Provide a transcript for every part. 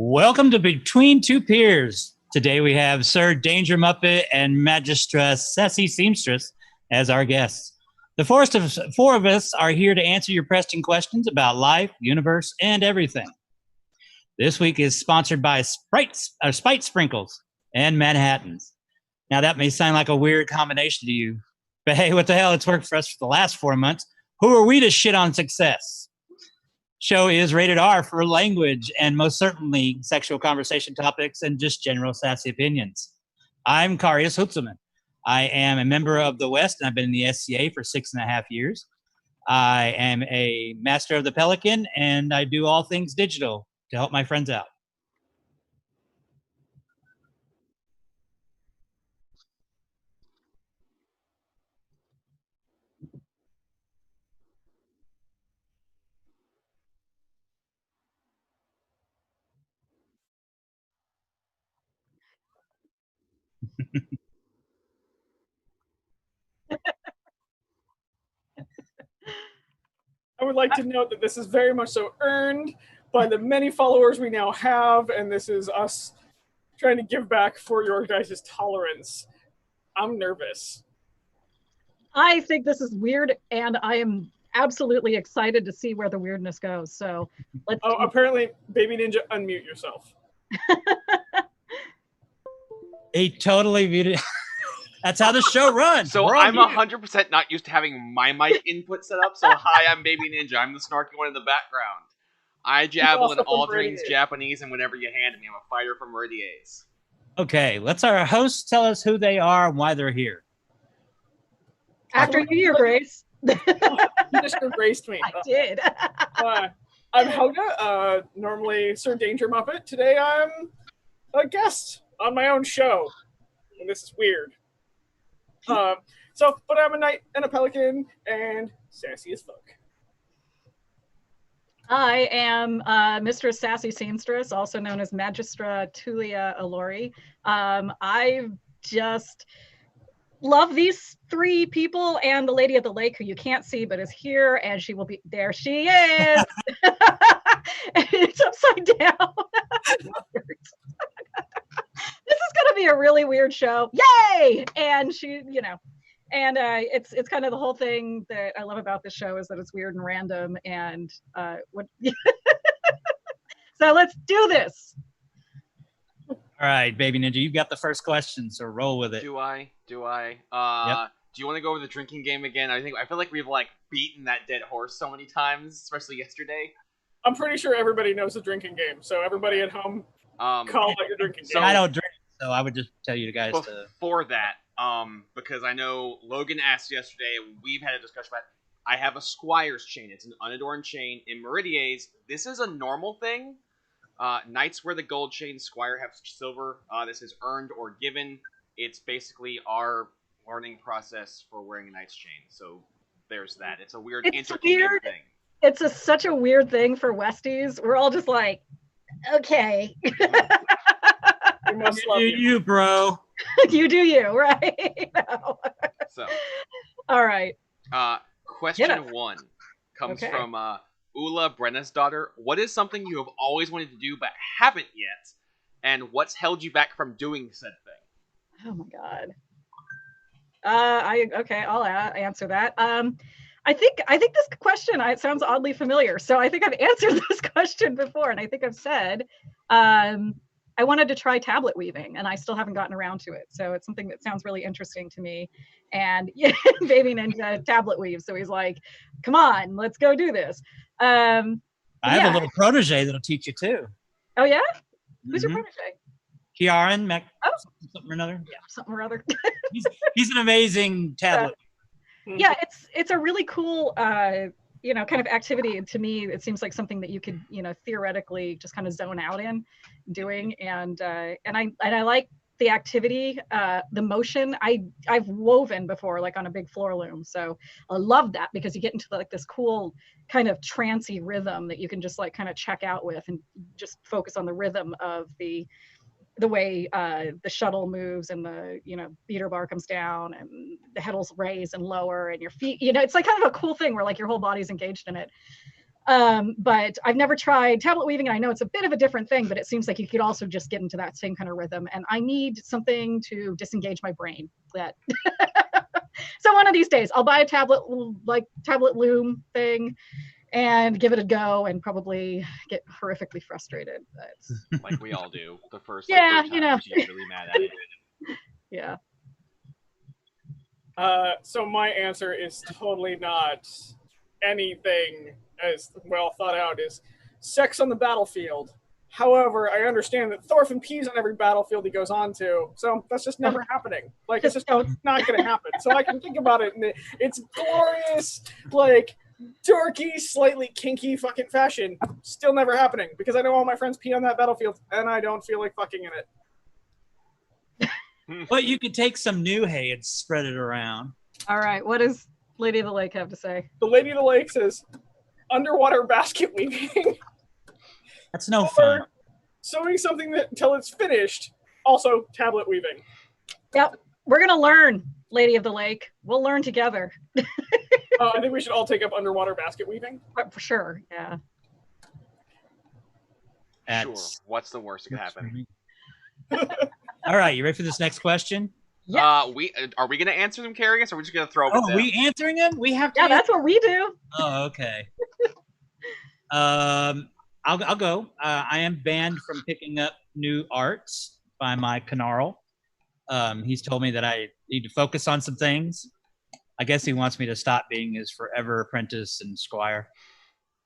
Welcome to Between Two Peers. Today we have Sir Danger Muppet and Mistress Sassy Seamstress as our guests. The four of us are here to answer your pressing questions about life, universe, and everything. This week is sponsored by Spite Sprinkles and Manhattans. Now that may sound like a weird combination to you, but hey, what the hell? It's worked for us for the last 4 months. Who are we to shit on success? Show is rated R for language and most certainly sexual conversation topics and just general sassy opinions. I'm Karius Hutzelman. I am a member of the West and I've been in the SCA for 6.5 years. I am a master of the Pelican and I do all things digital to help my friends out. I would like to note that this is very much so earned by the many followers we now have, and this is us trying to give back for your guys' tolerance. I'm nervous. I think this is weird, and I am absolutely excited to see where the weirdness goes. So let's. Oh, apparently, Baby Ninja, unmute yourself. He totally muted. That's how the show runs. So I'm 100% not used to having my mic input set up. So hi, I'm Baby Ninja. I'm the snarky one in the background. I javelin all things Japanese, and whenever you hand me, I'm a fighter from Meridies. Okay, let's our hosts tell us who they are and why they're here. After you, your Grace. You just graced me. I did. I'm Hoda, normally Sir Danger Muppet. Today I'm a guest on my own show, and this is weird. But I'm a knight and a pelican and sassy as fuck. I am Mistress Sassy Seamstress, also known as Magistra Tulia Alori. I just love these three people and the Lady of the Lake, who you can't see but is here, and she will be there. She is. And it's upside down. This is going to be a really weird show. Yay! And she, and it's kind of the whole thing that I love about this show is that it's weird and random. And what? So let's do this. All right, Baby Ninja, you've got the first question, so roll with it. Do I? Yep. Do you want to go over the drinking game again? I feel like we've beaten that dead horse so many times, especially yesterday. I'm pretty sure everybody knows the drinking game, so everybody at home, call it your drinking game. I don't drink, so I would just tell you guys before that, because I know Logan asked yesterday, we've had a discussion about. I have a Squire's chain. It's an unadorned chain in Meridies. This is a normal thing. Knights wear the gold chain. Squire have silver. This is earned or given. It's basically our learning process for wearing a knight's chain. So there's that. It's a weird interconnected thing. It's such a weird thing for Westies. We're all just like, okay. We must love you, bro. You do you, right? No. So, all right. Question 1 comes from Ula Brenna's daughter. What is something you have always wanted to do but haven't yet? And what's held you back from doing said thing? Oh my God. I'll answer that. I think this question, it sounds oddly familiar. So I think I've answered this question before, and I think I've said I wanted to try tablet weaving, and I still haven't gotten around to it. So it's something that sounds really interesting to me. And Baby Ninja tablet weaves, so he's like, "Come on, let's go do this." I have a little protege that'll teach you too. Oh yeah, who's your protege? Kiaran something or another. Yeah, something or other. he's an amazing tablet. Yeah, it's a really cool kind of activity. To me, it seems like something that you could theoretically just kind of zone out in doing, and I like the activity, the motion. I've woven before, like on a big floor loom, so I love that because you get into this cool kind of trancy rhythm that you can just kind of check out with and just focus on the rhythm of the way the shuttle moves and the beater bar comes down and the headles raise and lower and your feet, it's like kind of a cool thing where your whole body's engaged in it. But I've never tried tablet weaving, and I know it's a bit of a different thing, but it seems like you could also just get into that same kind of rhythm. And I need something to disengage my brain. That so one of these days I'll buy a tablet loom thing and give it a go, and probably get horrifically frustrated. But Like we all do. The first Yeah, 3 times you get really mad at it. yeah. So my answer is totally not anything as well thought out as sex on the battlefield. However, I understand that Thorfinn pees on every battlefield he goes on to, so that's just never happening. Like, it's just not going to happen. So I can think about it, and it's glorious, like, dorky, slightly kinky fucking fashion. Still never happening, because I know all my friends pee on that battlefield, and I don't feel like fucking in it. But you could take some new hay and spread it around. All right, what does Lady of the Lake have to say? The Lady of the Lake says, underwater basket weaving. That's no fun. Sewing something until it's finished. Also, tablet weaving. Yep, we're gonna learn, Lady of the Lake. We'll learn together. I think we should all take up underwater basket weaving. For sure, yeah. Sure. What's the worst that could happen? All right, you ready for this next question? Yes. Are we gonna answer them, Carrie? Or are we just gonna throw them? Oh, are we answering them? We have to. Yeah, that's what we do. Oh, okay. I'll go. I am banned from picking up new arts by my Canarl. He's told me that I need to focus on some things. I guess he wants me to stop being his forever apprentice and squire.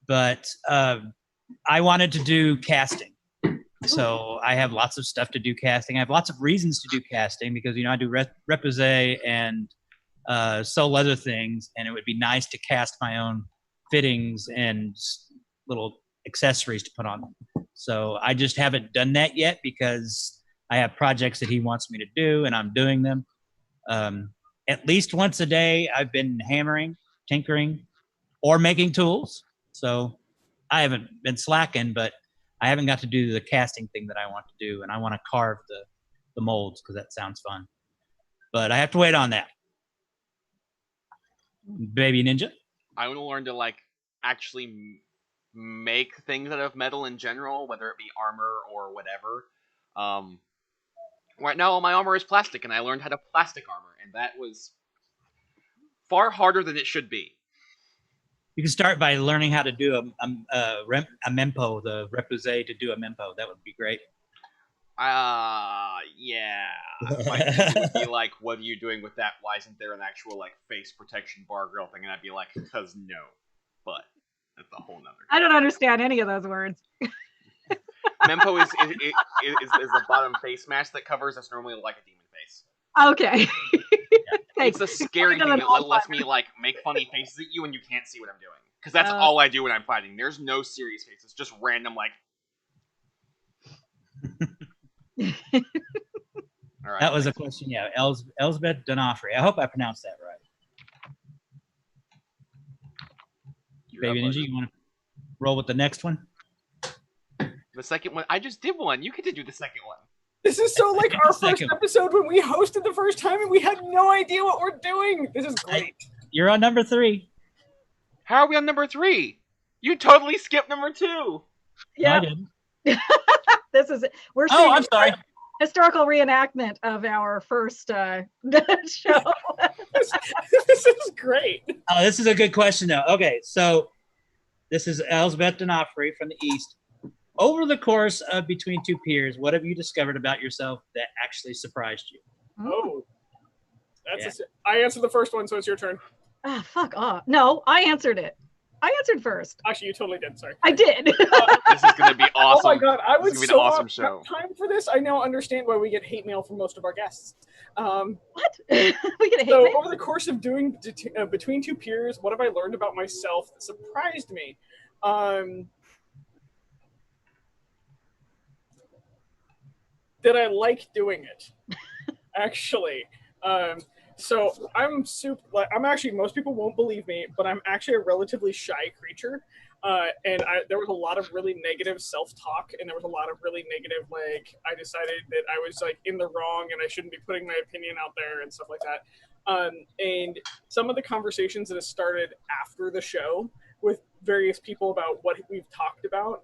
But I wanted to do casting. So I have lots of stuff to do casting. I have lots of reasons to do casting because, I do repoussé and sew leather things, and it would be nice to cast my own fittings and little accessories to put on them. So I just haven't done that yet because I have projects that he wants me to do, and I'm doing them. At least once a day, I've been hammering, tinkering, or making tools. So I haven't been slacking, but I haven't got to do the casting thing that I want to do, and I want to carve the molds because that sounds fun. But I have to wait on that. Baby Ninja? I want to learn to actually make things out of metal in general, whether it be armor or whatever. Right now, all my armor is plastic, and I learned how to plastic armor, and that was far harder than it should be. You can start by learning how to do a mempo, the repoussé to do a mempo. That would be great. Yeah. My people would be like, what are you doing with that? Why isn't there an actual face protection bar grill thing? And I'd be like, because no. But that's a whole nother. I don't understand any of those words. Mempo is the bottom face mask that covers. That's normally like a demon face. Okay. Yeah. It's a scary thing that lets me make funny faces at you and you can't see what I'm doing. Because that's all I do when I'm fighting. There's no serious face. It's just random All right, that was a question, yeah. Elsbeth D'Onofrio. I hope I pronounced that right. Baby Ninja, you want to roll with the next one? The second one? I just did one. You get to do the second one. This is so like our first episode when we hosted the first time and we had no idea what we're doing. This is great. You're on number 3. How are we on number 3? You totally skipped number 2. Yeah. No, I didn't. We're seeing I'm sorry. Historical reenactment of our first show. This is great. Oh, this is a good question, though. Okay, so this is Elsbeth D'Onofrio from the East. Over the course of Between Two Peers, what have you discovered about yourself that actually surprised you? Oh, I answered the first one, so it's your turn. Ah, fuck off. No, I answered it. I answered first. Actually, you totally did. Sorry. I did. This is going to be awesome. Oh my god, I was so awesome show. Time for this. I now understand why we get hate mail from most of our guests. What? We get hate mail? mail? Over the course of doing Between Two Peers, what have I learned about myself that surprised me? That I like doing it. Actually. So I'm actually, most people won't believe me, but I'm actually a relatively shy creature. And there was a lot of really negative self-talk, and there was a lot of really negative, I decided that I was in the wrong and I shouldn't be putting my opinion out there and stuff like that. And some of the conversations that have started after the show with various people about what we've talked about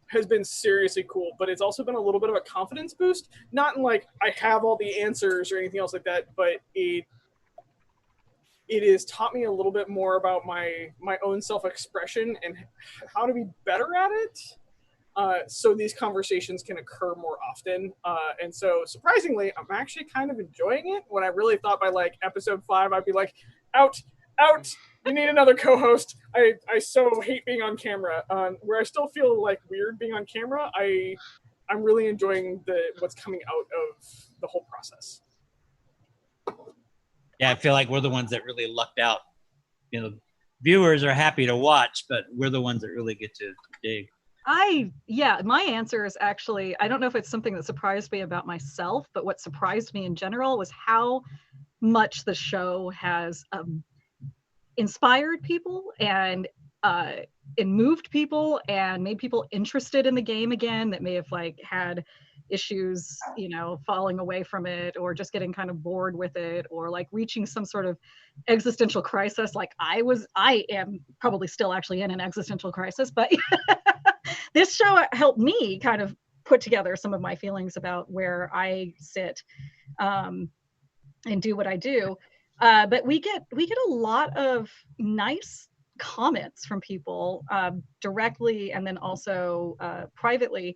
has been seriously cool, but it's also been a little bit of a confidence boost. Not in like I have all the answers or anything else like that, but it has taught me a little bit more about my own self-expression and how to be better at it. So these conversations can occur more often. And so surprisingly, I'm actually kind of enjoying it when I really thought by like episode 5, I'd be like, out, we need another co-host. I so hate being on camera. Where I still feel like weird being on camera, I'm really enjoying what's coming out of the whole process. Yeah, I feel like we're the ones that really lucked out. You know, viewers are happy to watch, but we're the ones that really get to dig. My answer is actually, I don't know if it's something that surprised me about myself, but what surprised me in general was how much the show has inspired people and moved people and made people interested in the game again that may have like had issues, you know, falling away from it or just getting kind of bored with it or like reaching some sort of existential crisis like I am probably still actually in an existential crisis, but this show helped me kind of put together some of my feelings about where I sit and do what I do. But we get a lot of nice comments from people directly and then also privately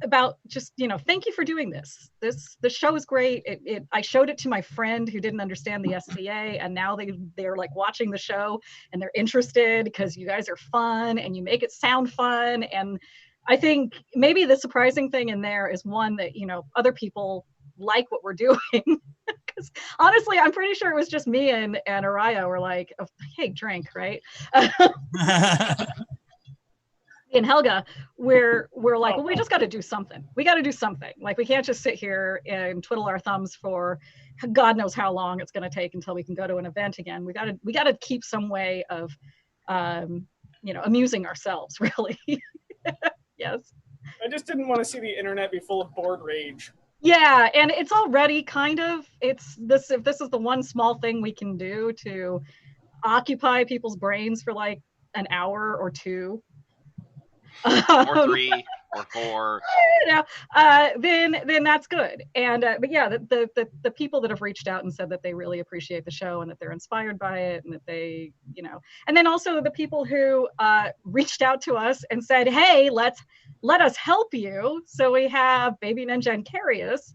about just, you know, thank you for doing this. The show is great. I showed it to my friend who didn't understand the SCA, and now they're like watching the show and they're interested because you guys are fun and you make it sound fun. And I think maybe the surprising thing in there is one that, you know, other people like what we're doing. Because honestly, I'm pretty sure it was just me and Araya were like, oh, hey, drink, right? And Helga, we're like, well, we just got to do something. We got to do something. Like, we can't just sit here and twiddle our thumbs for God knows how long it's going to take until we can go to an event again. We got to keep some way of, you know, amusing ourselves, really. Yes. I just didn't want to see the internet be full of bored rage. Yeah, and it's already kind of, if this is the one small thing we can do to occupy people's brains for like an hour or two, or 3 or 4, you know, then that's good. And but yeah, the people that have reached out and said that they really appreciate the show and that they're inspired by it and that they, you know, and then also the people who reached out to us and said, hey, let us help you. So we have Baby Ninja and Carius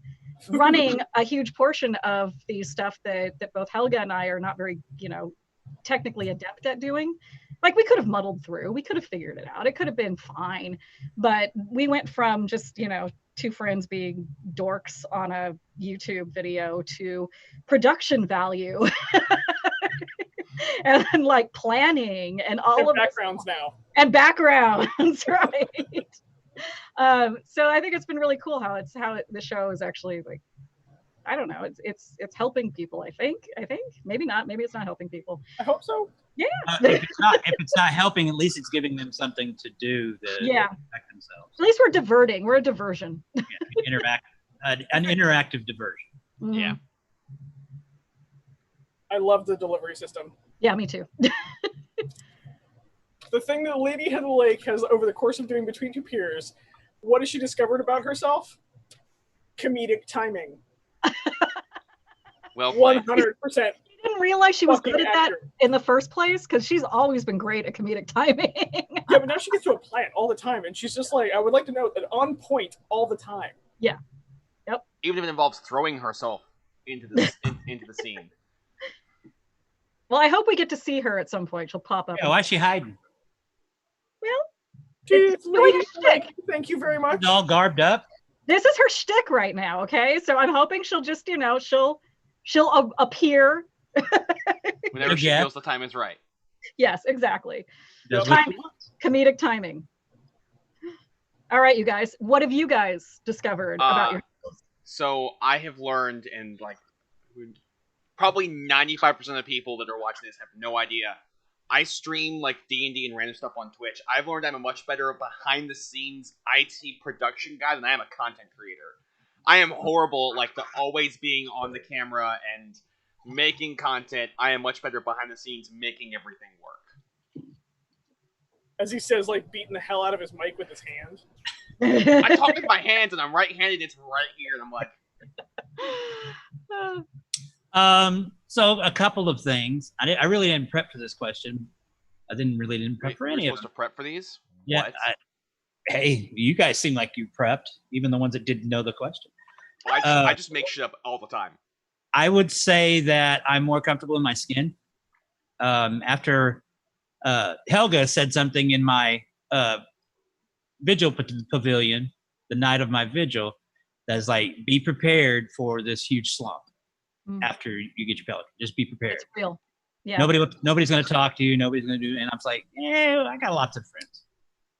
running a huge portion of the stuff that both Helga and I are not very, you know, technically adept at doing. Like, we could have muddled through, we could have figured it out, it could have been fine, but we went from just, you know, two friends being dorks on a YouTube video to production value and then like planning and all of backgrounds now and backgrounds, right? So I think it's been really cool how the show is actually like, I don't know, it's helping people. I think maybe not, maybe it's not helping people. I hope so. Yeah. If it's not helping, at least it's giving them something to do that affect themselves. At least we're diverting. We're a diversion. Yeah, an interactive diversion. Mm-hmm. Yeah. I love the delivery system. Yeah, me too. The thing that Lady Head of the Lake has, over the course of doing Between Two Peers, what has she discovered about herself? Comedic timing. Well played. 100%. I didn't realize she was good at that accurate. in the first place, because she's always been great at comedic timing. Yeah, but now she gets to apply it all the time, and she's just like, I would like to note that on point all the time. Yeah. Yep. Even if it involves throwing herself into the into the scene. Well, I hope we get to see her at some point. She'll pop up. Yeah, why is she hiding? Well, It's doing a shtick. Thank you very much. She's all garbed up. This is her shtick right now, okay? So I'm hoping she'll just, you know, she'll appear. Whenever she feels the time is right. Yes, exactly. Does Comedic timing. All right, you guys. What have you guys discovered about your skills? So I have learned, and like probably 95% of the people that are watching this have no idea. I stream like D&D and random stuff on Twitch. I've learned I'm a much better behind-the-scenes IT production guy than I am a content creator. I am horrible at like the always being on the camera and making content. I am much better behind the scenes making everything work. as he says, like beating the hell out of his mic with his hand. I talk with my hands, and I'm right-handed. It's right here, and I'm like. So a couple of things. I really didn't prep for this question. I didn't prep for any of them. Supposed to prep for these? Yeah. Hey, you guys seem like you prepped, even the ones that didn't know the question. I just make shit up all the time. I would say that I'm more comfortable in my skin. After Helga said something in my vigil pavilion, the night of my vigil, that's like, be prepared for this huge slump after you get your pelican. Just be prepared. It's real. Yeah. Nobody's going to talk to you. Nobody's going to do. And I was like, I got lots of friends.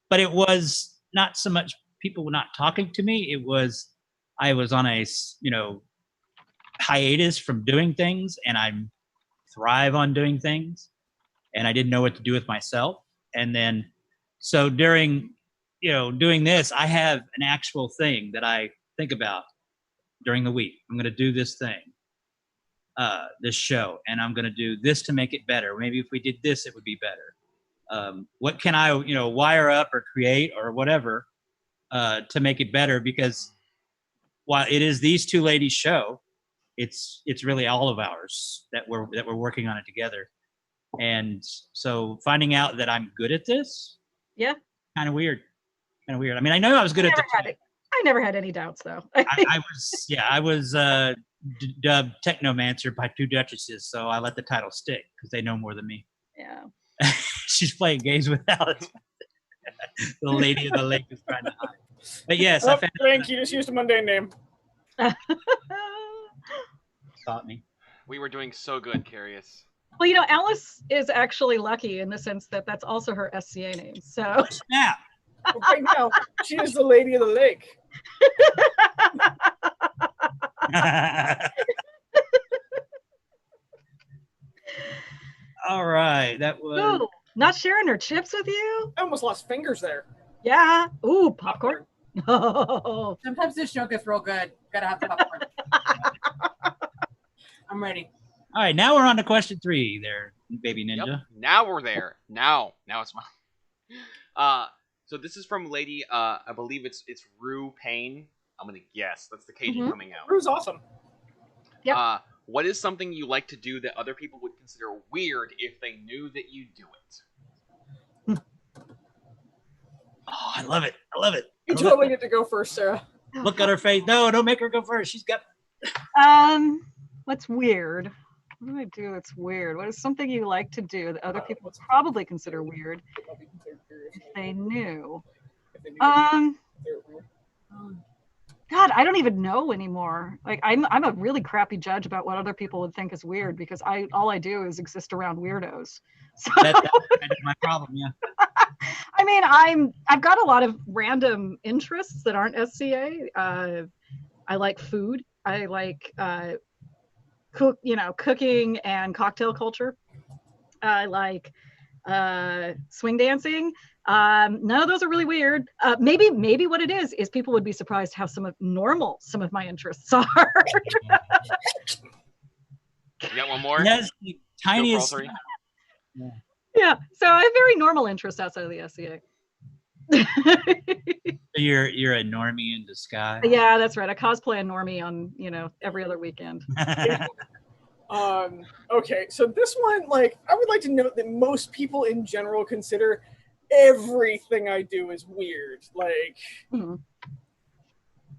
But it was not so much people were not talking to me. It was I was on a hiatus from doing things, and I thrive on doing things, and I didn't know what to do with myself. And then, so during doing this, I have an actual thing that I think about during the week. I'm going to do this thing, this show, and I'm going to do this to make it better. Maybe if we did this, it would be better. What can I, wire up or create or whatever to make it better? Because while it is these two ladies' show, it's really all of ours that we're working on it together. And so finding out that I'm good at this, kind of weird. I mean, I know I was good at it. I never had any doubts, though. I was dubbed Technomancer by two duchesses, so I let the title stick because they know more than me. Yeah. She's playing games with Alice. The lady of the lake is trying to hide. But yes, I found Frank, you just used a mundane name. Taught me. We were doing so good, Carius. Well, Alice is actually lucky in the sense that that's also her SCA name. So yeah. Right now, she is the lady of the lake. All right, that was. Ooh, not sharing her chips with you? I almost lost fingers there. Yeah. Ooh, popcorn. Oh. Sometimes this show gets real good. Gotta have the popcorn. I'm ready. All right, now we're on to question 3 there, baby ninja. Yep. Now we're there. Now it's mine. So this is from Lady, I believe it's Rue Payne. I'm gonna guess. That's the Cajun coming out. Rue's awesome. Yep. What is something you like to do that other people would consider weird if they knew that you do it? Oh, I love it. You totally get to go first, Sarah. Look at her face. No, don't make her go first. She's got. What's weird? What do I do that's weird? What is something you like to do that other people would probably consider weird if they knew? God, I don't even know anymore. Like I'm a really crappy judge about what other people would think is weird because all I do is exist around weirdos. So That's kind of my problem, yeah. I mean, I've got a lot of random interests that aren't SCA. I like food. I like cooking and cocktail culture. I like swing dancing. None of those are really weird. Maybe what it is people would be surprised how some of my interests are. You got one more? Yes, the tiniest. Yeah, so I have very normal interests outside of the SCA. You're a normie in disguise. Yeah, that's right. I cosplay a normie on every other weekend. Okay, so this one, I would like to note that most people in general consider everything I do is weird.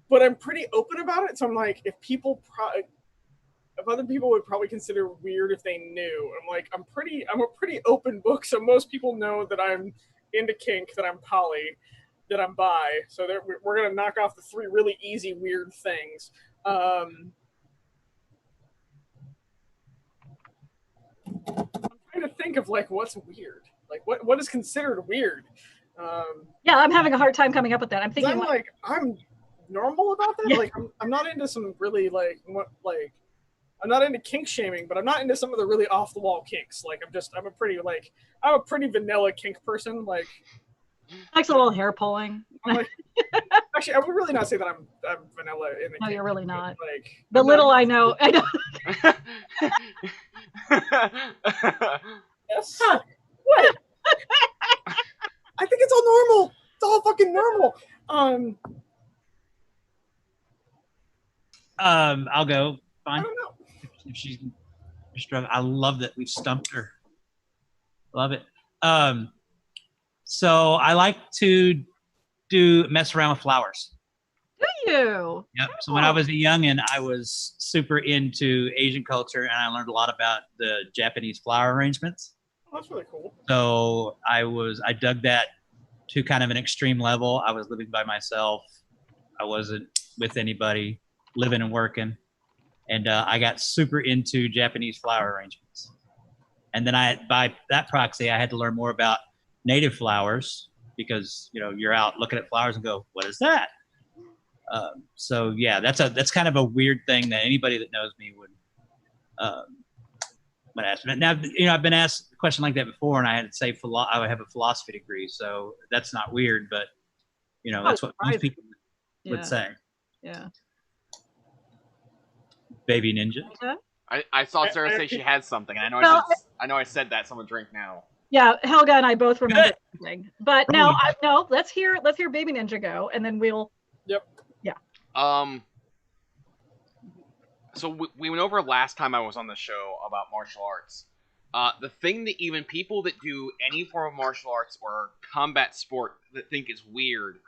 But I'm pretty open about it. So I'm like, if other people would probably consider weird if they knew. I'm a pretty open book. So most people know that I'm into kink, that I'm poly, that I'm bi. So we're gonna knock off the 3 really easy weird things. I'm trying to think of what's weird. What is considered weird? Yeah, I'm having a hard time coming up with that. I'm thinking I'm normal about that. Yeah. I'm not into some really I'm not into kink shaming, but I'm not into some of the really off the wall kinks. I'm a pretty vanilla kink person. Likes a little hair pulling. Actually, I would really not say that I'm vanilla in the. No, kink, you're really not. The little I know. Yes. Huh. What? go. I Fine. don't know. If she's struggling, I love that we've stumped her. Love it. So I like to mess around with flowers. Do you? Yep. So when I was a youngin', I was super into Asian culture, and I learned a lot about the Japanese flower arrangements. Oh, that's really cool. So I dug that to kind of an extreme level. I was living by myself. I wasn't with anybody, living and working, and I got super into Japanese flower arrangements. And then by that proxy, I had to learn more about native flowers because you're out looking at flowers and go, "What is that?" So yeah, that's kind of a weird thing that anybody that knows me would ask. Now I've been asked a question like that before, and I had to say I would have a philosophy degree, so that's not weird, but that's what most people would say. Yeah. Baby ninja. I saw Sarah say she had something, and I know I said that. Someone drink now. Yeah, Helga and I both remember something. But no, let's hear Baby Ninja go, and then we'll. Yep. Yeah. So we went over last time I was on the show about martial arts. The thing that even people that do any form of martial arts or combat sport that think is weird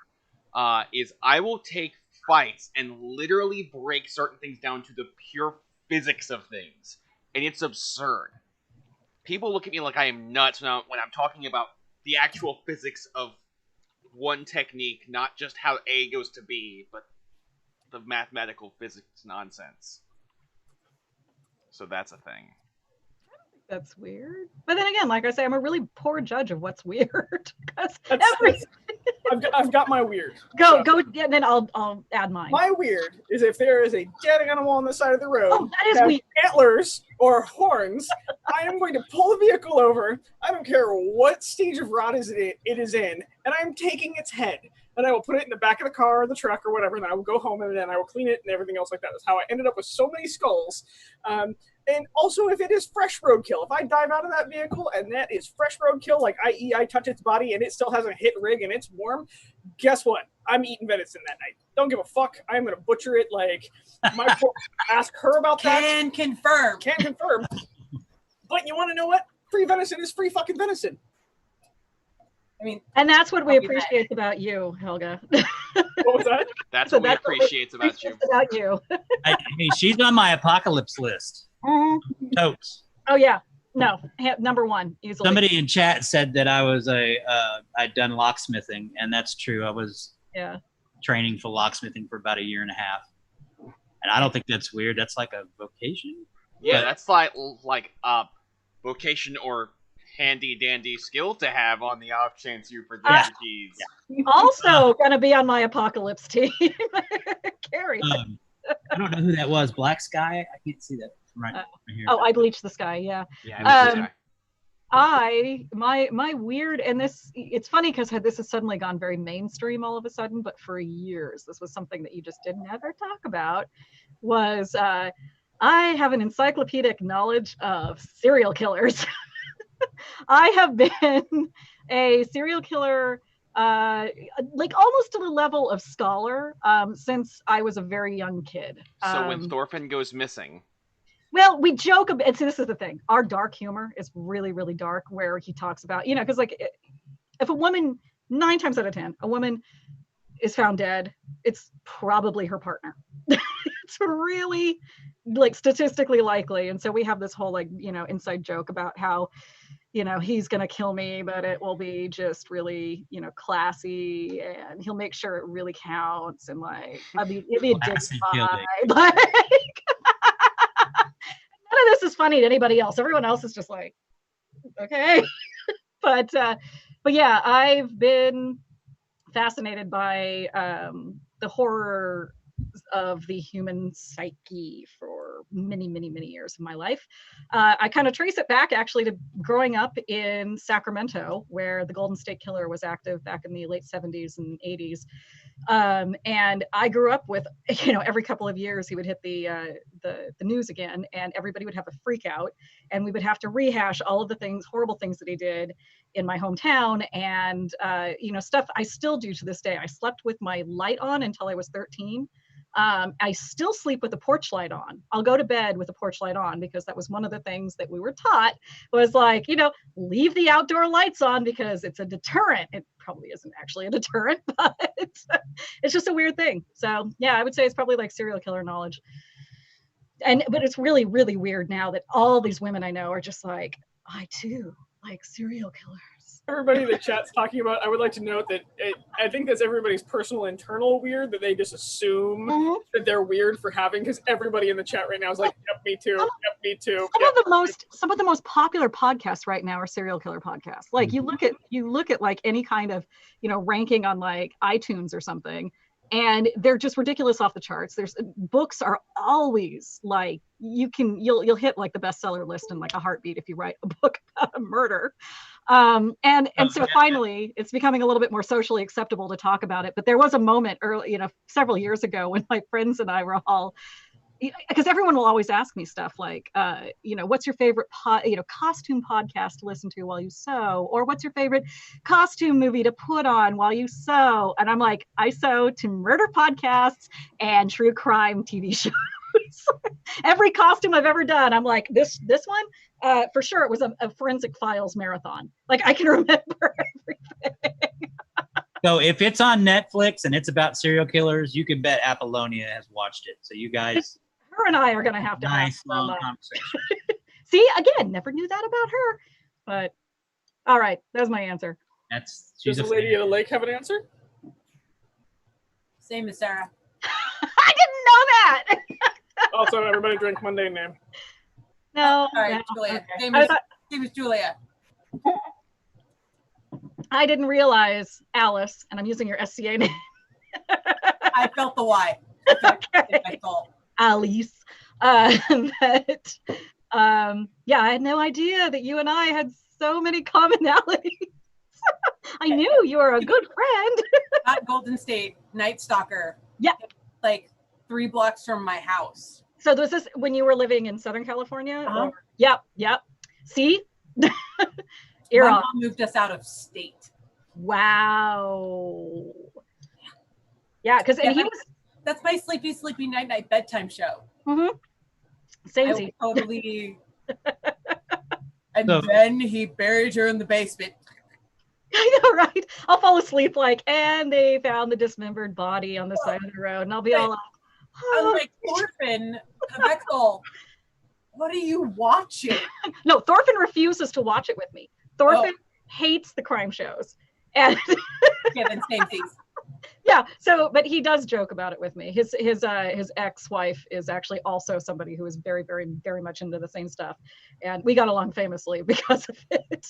is I will take fights and literally break certain things down to the pure physics of things, and it's absurd. People look at me like I am nuts when I'm talking about the actual physics of one technique, not just how A goes to B, but the mathematical physics nonsense. So that's a thing. That's weird. But then again, like I say, I'm a really poor judge of what's weird. I've got my weird. Go, yeah, and then I'll add mine. My weird is if there is a dead animal on the side of the road, that is weird. Antlers or horns, I am going to pull the vehicle over. I don't care what stage of rot it is in, and I'm taking its head. And I will put it in the back of the car or the truck or whatever, and I will go home and then I will clean it and everything else like that. That's how I ended up with so many skulls. And also, if it is fresh roadkill, if I dive out of that vehicle and that is fresh roadkill, like i.e. I touch its body and it still hasn't hit rig and it's warm, guess what? I'm eating venison that night. Don't give a fuck. I'm going to butcher it like my ask her about that. Can confirm. But you want to know what? Free venison is free fucking venison. I mean, and that's what we appreciate about you, Helga. What was that? That's what we appreciate about you. About you. I mean, she's on my apocalypse list. Totes. Oh yeah, no, number one easily. Somebody in chat said that I was I'd done locksmithing, and that's true. I was training for locksmithing for about 1.5 years, and I don't think that's weird. That's like a vocation. Yeah, that's like a vocation or handy dandy skill to have on the off chance you forget your keys. Yeah. Also gonna be on my apocalypse team. Carrie. I don't know who that was. Black Sky? I can't see that right here. Oh, I bleached the sky, yeah. Yeah, my weird, and it's funny because this has suddenly gone very mainstream all of a sudden, but for years this was something that you just didn't ever talk about, was I have an encyclopedic knowledge of serial killers. I have been a serial killer like almost to the level of scholar since I was a very young kid. So when Thorfinn goes missing. Well, we joke about, see, this is the thing. Our dark humor is really, really dark, where he talks about, because like if a woman, 9 times out of 10, a woman is found dead, it's probably her partner. It's really like statistically likely. And so we have this whole like, inside joke about how, he's going to kill me, but it will be just really, classy, and he'll make sure it really counts. And like, it'd be a dignified, like, none of this is funny to anybody else. Everyone else is just like, okay. But yeah, I've been fascinated by the horror of the human psyche for many, many, many years of my life. I kind of trace it back actually to growing up in Sacramento, where the Golden State Killer was active back in the late 70s and 80s. And I grew up with, every couple of years he would hit the news again, and everybody would have a freak out, and we would have to rehash all of the horrible things that he did in my hometown, and stuff I still do to this day. I slept with my light on until I was 13. I still sleep with the porch light on. I'll go to bed with the porch light on because that was one of the things that we were taught was like, leave the outdoor lights on because it's a deterrent. It probably isn't actually a deterrent, but it's just a weird thing. So yeah, I would say it's probably like serial killer knowledge. But it's really, really weird now that all these women I know are just like, I too like serial killers. Everybody in the chat's talking about, I would like to note that I think that's everybody's personal internal weird that they just assume that they're weird for having, because everybody in the chat right now is like, yep, me too, yep, me too. Some of the most popular podcasts right now are serial killer podcasts. Like you look at like any kind of, ranking on like iTunes or something, and they're just ridiculous off the charts. Books are always like, you'll hit like the bestseller list in like a heartbeat if you write a book about a murder. So finally it's becoming a little bit more socially acceptable to talk about it. But there was a moment early, several years ago when my friends and I were all, because everyone will always ask me stuff like, what's your favorite costume podcast to listen to while you sew? Or what's your favorite costume movie to put on while you sew? And I'm like, I sew to murder podcasts and true crime TV shows. Every costume I've ever done, I'm like, this one, for sure it was a Forensic Files marathon. Like I can remember everything. So if it's on Netflix and it's about serial killers, you can bet Apollonia has watched it. So you guys, her and I are going to have to nice long conversation. See, again, never knew that about her. But all right, that's my answer. Does the lady of the lake have an answer? Same as Sarah. I didn't know that. Also, everybody drink mundane name. No. Sorry, no, Julia. okay. Same as Julia. I didn't realize Alice, and I'm using your SCA name. I felt the Y. Okay. I felt. Alice. But yeah, I had no idea that you and I had so many commonalities. I knew you were a good friend. Not Golden State, Night Stalker. Yeah. Like 3 blocks from my house. So was this when you were living in Southern California? Uh-huh. Yep. See? My mom moved us out of state. Wow. Yeah, because that's my sleepy night then show. Mm-hmm. Same. Totally. And then he buried her in the basement. I know, right? I'll fall asleep and they found the dismembered body on the side of the road, and I'll be all like, I'm like, Thorfinn, Quetzal, what are you watching? No, Thorfinn refuses to watch it with me. Thorfinn hates the crime shows. And then same things. Yeah, but he does joke about it with me. His ex-wife is actually also somebody who is very, very, very much into the same stuff. And we got along famously because of it.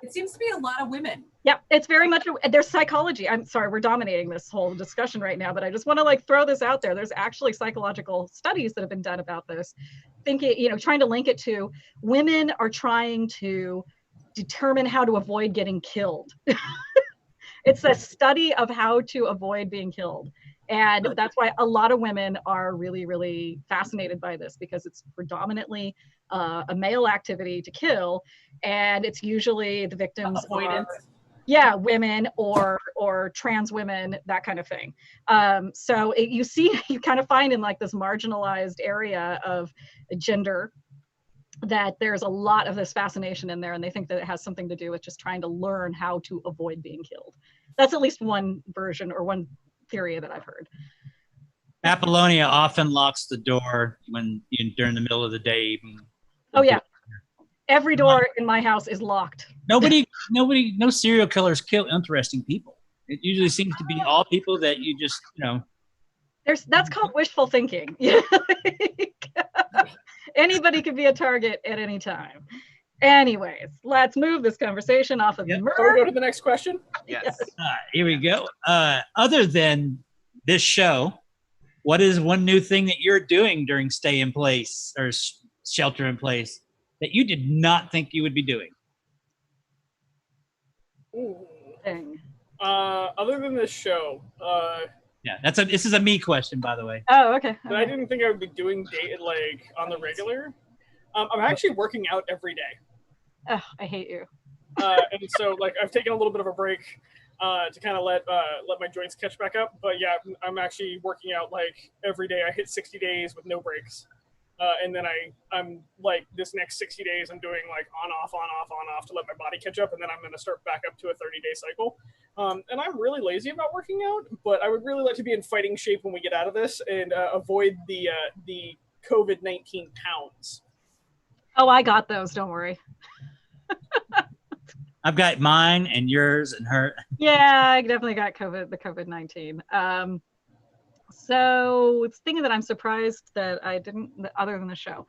It seems to be a lot of women. Yeah, it's very much, there's psychology. I'm sorry, we're dominating this whole discussion right now, but I just want to throw this out there. There's actually psychological studies that have been done about this. Thinking, trying to link it to women are trying to determine how to avoid getting killed. It's a study of how to avoid being killed. And that's why a lot of women are really, really fascinated by this, because it's predominantly a male activity to kill. And it's usually the victims avoidance. Women or trans women, that kind of thing. So you kind of find in this marginalized area of gender that there's a lot of this fascination in there, and they think that it has something to do with just trying to learn how to avoid being killed. That's at least one version or one theory that I've heard. Apollonia often locks the door during the middle of the day. Oh yeah, every door in my house is locked. No serial killers kill interesting people. It usually seems to be all people that you just, That's called wishful thinking. Anybody could be a target at any time. Anyways, let's move this conversation off of the murder. So we go to the next question? Yes. Here we go. Other than this show, what is one new thing that you're doing during stay in place or shelter in place that you did not think you would be doing? Ooh. Thing. Other than this show, yeah, this is a me question, by the way. Oh, okay. But I didn't think I would be doing on the regular. I'm actually working out every day. Oh, I hate you. And so I've taken a little bit of a break. to kind of let my joints catch back up. But yeah, I'm actually working out like every day. I hit 60 days with no breaks. And then I'm like this next 60 days I'm doing like on off to let my body catch up, and then I'm going to start back up to a 30-day cycle. And I'm really lazy about working out, but I would really like to be in fighting shape when we get out of this and avoid the COVID-19 pounds. Oh, I got those. Don't worry. I've got mine and yours and her. Yeah, I definitely got the COVID-19. So it's thinking that I'm surprised that I didn't, other than the show.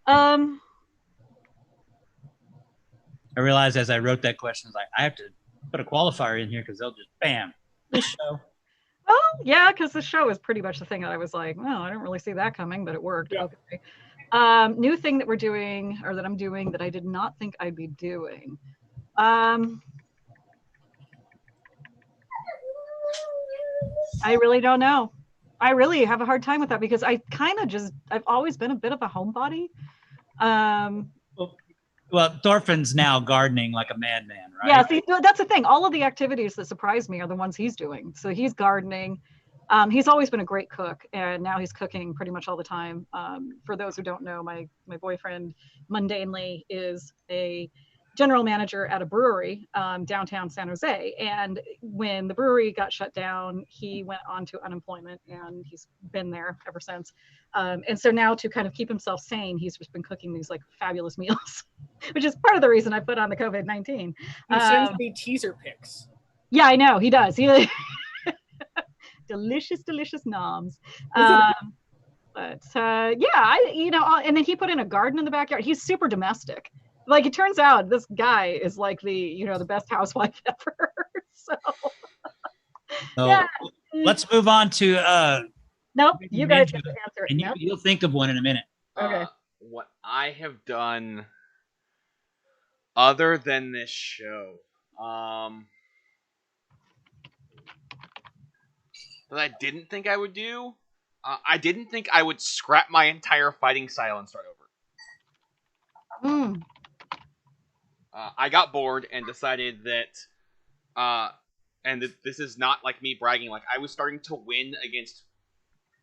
I realized as I wrote that question, I was like, I have to put a qualifier in here because they'll just bam, this show. Oh, yeah, because the show is pretty much the thing that I was like, well, I didn't really see that coming, but it worked. Yeah. Okay. New thing that we're doing, or that I'm doing, that I did not think I'd be doing. I really don't know. I really have a hard time with that because I've always been a bit of a homebody. Well, Thorfinn's now gardening like a madman, right? Yeah, see, that's the thing. All of the activities that surprise me are the ones he's doing. So he's gardening. He's always been a great cook, and now he's cooking pretty much all the time. For those who don't know, my boyfriend, mundanely, is a general manager at a brewery downtown San Jose. And when the brewery got shut down, he went on to unemployment, and he's been there ever since. And so now, to kind of keep himself sane, he's just been cooking these like fabulous meals, which is part of the reason I put on the COVID-19. He sends me teaser pics. Yeah, I know he does. He delicious noms. Yeah, and then he put in a garden in the backyard. He's super domestic. Like, it turns out this guy is like the best housewife ever. So yeah. Let's move on to nope, you guys have to answer it. And Nope. you'll think of one in a minute. Okay. What I have done other than this show, that I didn't think I would do. I didn't think I would scrap my entire fighting style and start over. I got bored and decided that, this is not like me bragging, like I was starting to win against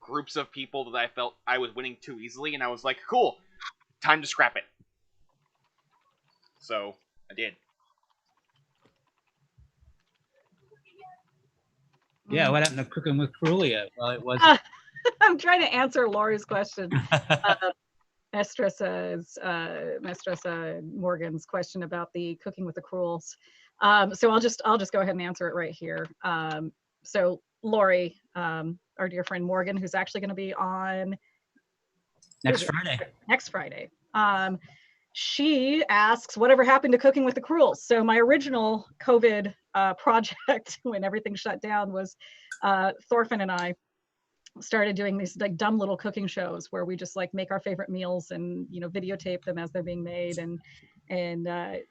groups of people that I felt I was winning too easily, and I was like, cool, time to scrap it. So, I did. Yeah, what happened to cooking with Cruelia? Well, it was. I'm trying to answer Lori's question. Mistress Morgan's question about the cooking with the Cruels. So I'll just go ahead and answer it right here. So Lori, our dear friend Morgan, who's actually going to be on Next Friday. She asks, whatever happened to cooking with the Cruels? So my original COVID project when everything shut down was Thorfinn and I started doing these like dumb little cooking shows where we just like make our favorite meals and videotape them as they're being made, and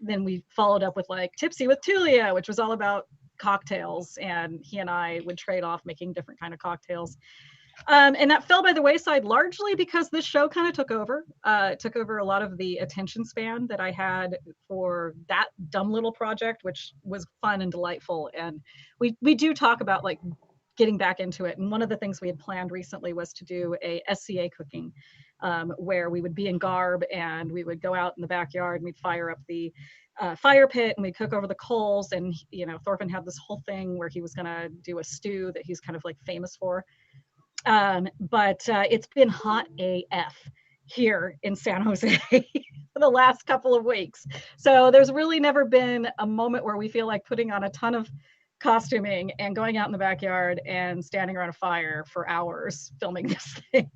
then we followed up with like Tipsy with Tulia, which was all about cocktails, and he and I would trade off making different kind of cocktails. And that fell by the wayside largely because this show kind of took over a lot of the attention span that I had for that dumb little project, which was fun and delightful. And we do talk about like getting back into it. And one of the things we had planned recently was to do a SCA cooking, where we would be in garb and we would go out in the backyard and we'd fire up the fire pit and we'd cook over the coals. And, Thorfinn had this whole thing where he was going to do a stew that he's kind of like famous for. But it's been hot AF here in San Jose for the last couple of weeks. So there's really never been a moment where we feel like putting on a ton of costuming and going out in the backyard and standing around a fire for hours filming this thing.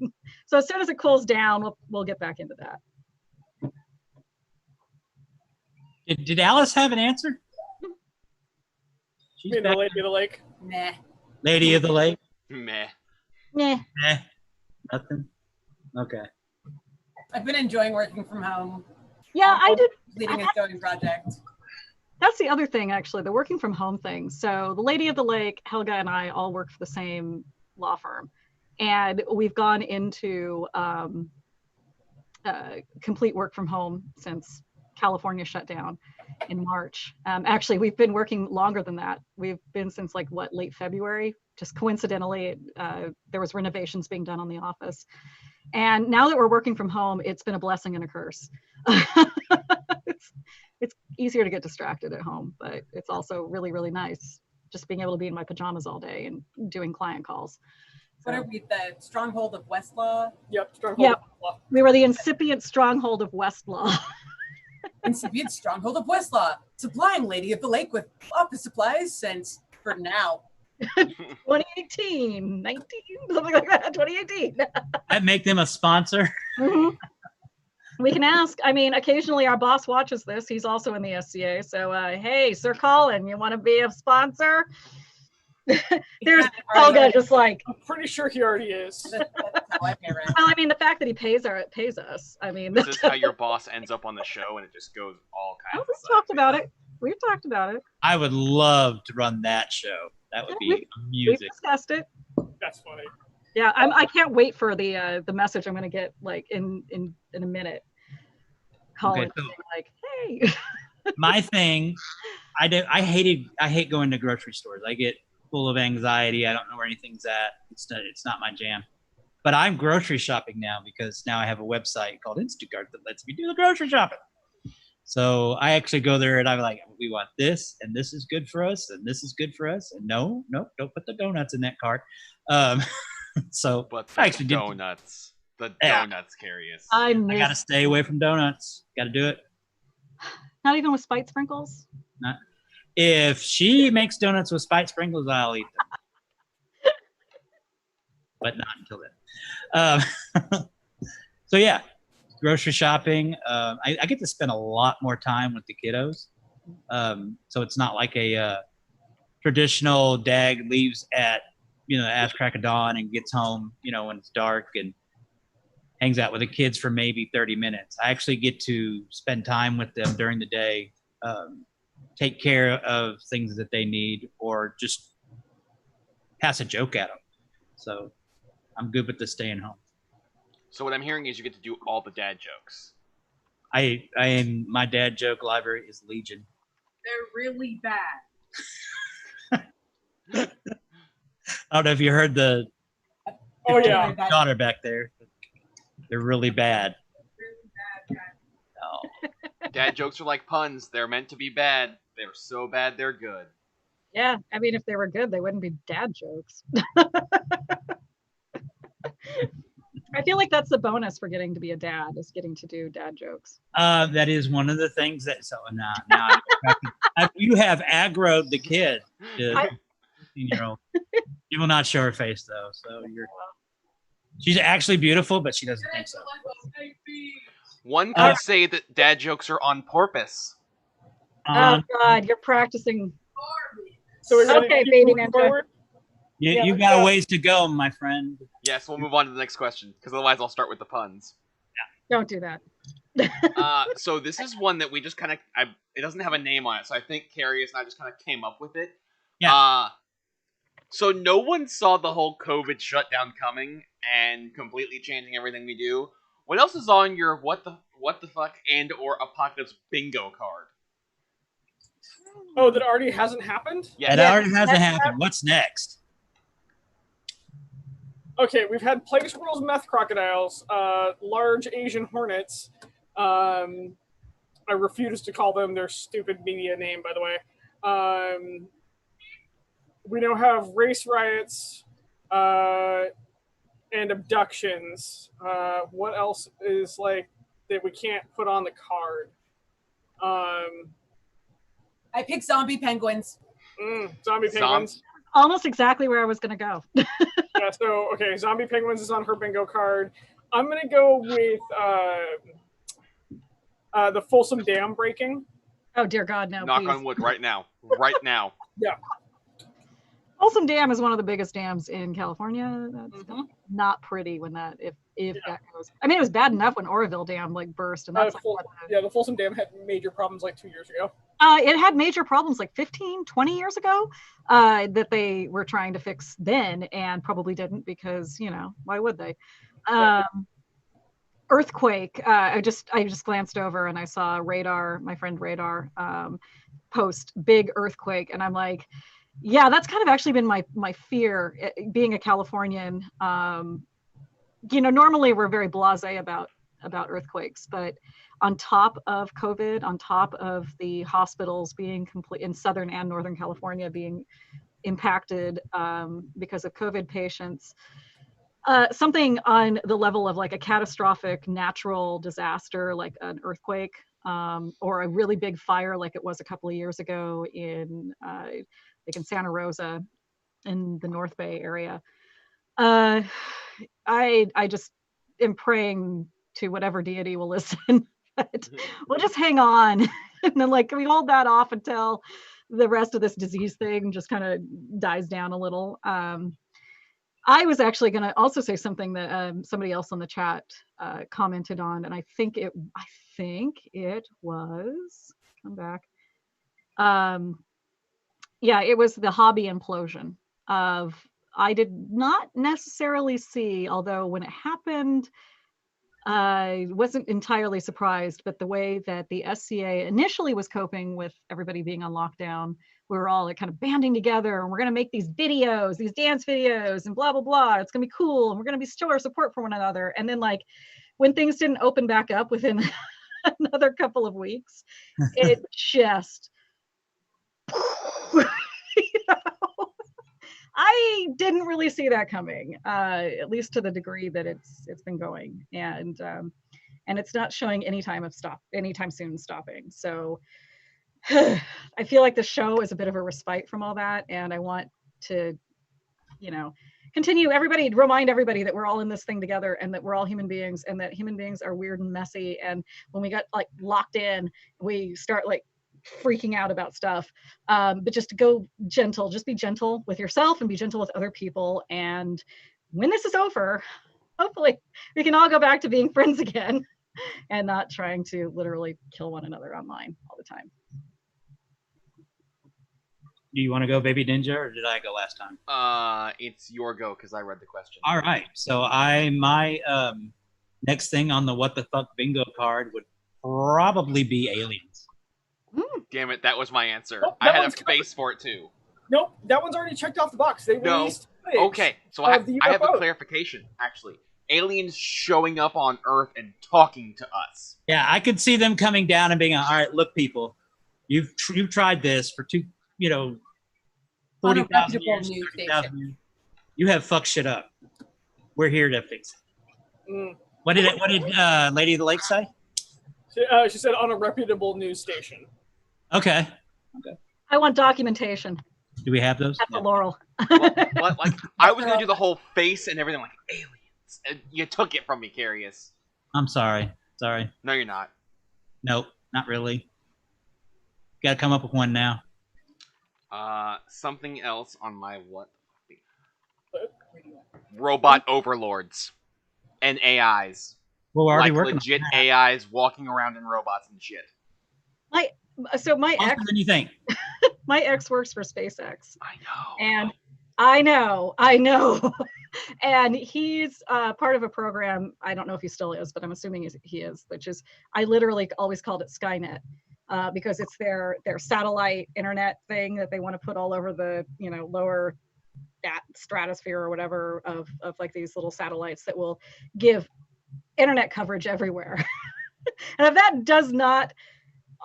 So as soon as it cools down, we'll get back into that. Did Alice have an answer? You mean the Lady of the Lake? Nah. Lady of the Lake? Meh. Nah. Nothing? Okay. I've been enjoying working from home. Yeah, I did. Leading a sewing project. That's the other thing, actually, the working from home thing. So the Lady of the Lake, Helga and I all work for the same law firm. And we've gone into complete work from home since California shut down in March. Actually, we've been working longer than that. We've been since like late February. Just coincidentally, there was renovations being done on the office. And now that we're working from home, it's been a blessing and a curse. It's easier to get distracted at home, but it's also really, really nice just being able to be in my pajamas all day and doing client calls. What are we, the stronghold of Westlaw? Yep, stronghold of Westlaw. We were the incipient stronghold of Westlaw. Incipient stronghold of Westlaw, supplying Lady of the Lake with office supplies since, for now, 2018, 19, something like that, 2018. That make them a sponsor? Mm-hmm. We can ask. I mean, occasionally our boss watches this. He's also in the SCA. So, hey, Sir Colin, you want to be a sponsor? There's Helga just like. I'm pretty sure he already is. that's how I pay rent. Well, I mean, the fact that he pays us. I mean, This is how your boss ends up on the show, and it just goes all kinds of we've sides. talked about it. We've talked about it. I would love to run that show. That would be We've music. discussed it. That's funny. Yeah, I can't wait for the message I'm going to get like in a minute. Colin, Okay, so like, hey. my thing, I hate going to grocery stores. I get full of anxiety. I don't know where anything's at. It's not my jam. But I'm grocery shopping now because now I have a website called Instacart that lets me do the grocery shopping. So I actually go there and I'm like, we want this, and this is good for us, and this is good for us, and no, don't put the donuts in that cart. So But I the actually did. donuts, Yeah. donuts carry us. I gotta stay away from donuts. Gotta do it. Not even with spite sprinkles. If she makes donuts with spite sprinkles, I'll eat them. But not until then. So yeah, grocery shopping. I get to spend a lot more time with the kiddos. So it's not like a traditional dad leaves at ass crack of dawn and gets home when it's dark and hangs out with the kids for maybe 30 minutes. I actually get to spend time with them during the day, take care of things that they need, or just pass a joke at them. So I'm good with the staying home. So what I'm hearing is you get to do all the dad jokes. I am, my dad joke library is legion. They're really bad. I don't know if you heard the Oh yeah. daughter back there. They're really bad. No. Dad jokes are like puns. They're meant to be bad. They're so bad they're good. Yeah, I mean, if they were good, they wouldn't be dad jokes. I feel like that's the bonus for getting to be a dad, is getting to do dad jokes. That is one of the things that. So now you have aggroed the kid. The 15-year-old. You will not show her face though. So she's actually beautiful, but she doesn't think so. One could say that dad jokes are on purpose. Oh God, you're practicing. So we're ready Okay, to keep baby moving ninja. forward? You got a ways to go, my friend. Yes, we'll move on to the next question, because otherwise I'll start with the puns. Don't do that. So this is one that we just kind of, it doesn't have a name on it, so I think Carius and I just kind of came up with it. Yeah. So no one saw the whole COVID shutdown coming and completely changing everything we do. What else is on your what the fuck and or apocalypse bingo card? Oh, that already hasn't happened? Yeah. It already hasn't happened. What's next? Okay, we've had plague squirrels, meth crocodiles, large Asian hornets. I refuse to call them their stupid media name, by the way. We now have race riots and abductions. What else is like that we can't put on the card? I picked zombie penguins. Zombie penguins. Almost exactly where I was going to go. Yeah, so, okay, zombie penguins is on her bingo card. I'm going to go with the Folsom Dam breaking. Oh, dear God, no. Knock please. on wood right now. Right now. Yeah. Folsom Dam is one of the biggest dams in California. That's not pretty when that, if that goes. I mean, it was bad enough when Oroville Dam burst, and that's the Folsom Dam had major problems like 2 years ago. It had major problems like 15, 20 years ago that they were trying to fix then, and probably didn't because, why would they? earthquake. I just glanced over and I saw my friend Radar, post big earthquake, and I'm like, yeah, that's kind of actually been my fear, being a Californian. Normally we're very blasé about earthquakes, but on top of COVID, on top of the hospitals being complete in Southern and Northern California being impacted because of COVID patients, something on the level of like a catastrophic natural disaster, like an earthquake, or a really big fire, like it was a couple of years ago in Santa Rosa in the North Bay area. I just am praying to whatever deity will listen. But we'll just hang on, and then can we hold that off until the rest of this disease thing just kind of dies down a little. I was actually going to also say something that somebody else on the chat commented on, and I think it was, come back. Yeah, it was the hobby implosion of, I did not necessarily see, although when it happened, I wasn't entirely surprised, but the way that the SCA initially was coping with everybody being on lockdown, we were all kind of banding together, and we're going to make these videos, these dance videos, and blah, blah, blah. It's going to be cool, and we're going to show our support for one another. And then when things didn't open back up within another couple of weeks, it just, I didn't really see that coming, at least to the degree that it's been going, and it's not showing anytime soon stopping. So I feel like the show is a bit of a respite from all that, and I want to, continue. Remind everybody that we're all in this thing together, and that we're all human beings, and that human beings are weird and messy. And when we got locked in, we start freaking out about stuff, but just to go gentle, just be gentle with yourself and be gentle with other people. And when this is over, hopefully we can all go back to being friends again and not trying to literally kill one another online all the time. Do you want to go, Baby Ninja, or did I go last time? It's your go because I read the question. All right. So my next thing on the what the fuck bingo card would probably be aliens. Damn it, that was my answer. Nope, I had a face for it too. Nope, that one's already checked off the box. They released footage Okay, so I have a clarification, actually. Aliens showing up on Earth and talking to us. Yeah, I could see them coming down and being, all right, look, people, you've tried this for 40,000 years, 30,000 years. You have fucked shit up. We're here to fix it. What did Lady of the Lake say? She said on a reputable news station. Okay. I want documentation. Do we have those? At the Laurel. I was going to do the whole face and everything, aliens. And you took it from me, Carius. I'm sorry. No, you're not. Nope, not really. Got to come up with one now. Something else on my what? Robot overlords and AIs. Well, we're already working legit on that. AIs walking around in robots and shit. My ex. Than you think. My ex works for SpaceX. I know. And I know. And he's part of a program. I don't know if he still is, but I'm assuming he is. Which is, I literally always called it Skynet. Because it's their satellite internet thing that they want to put all over the lower stratosphere or whatever of these little satellites that will give internet coverage everywhere. And if that does not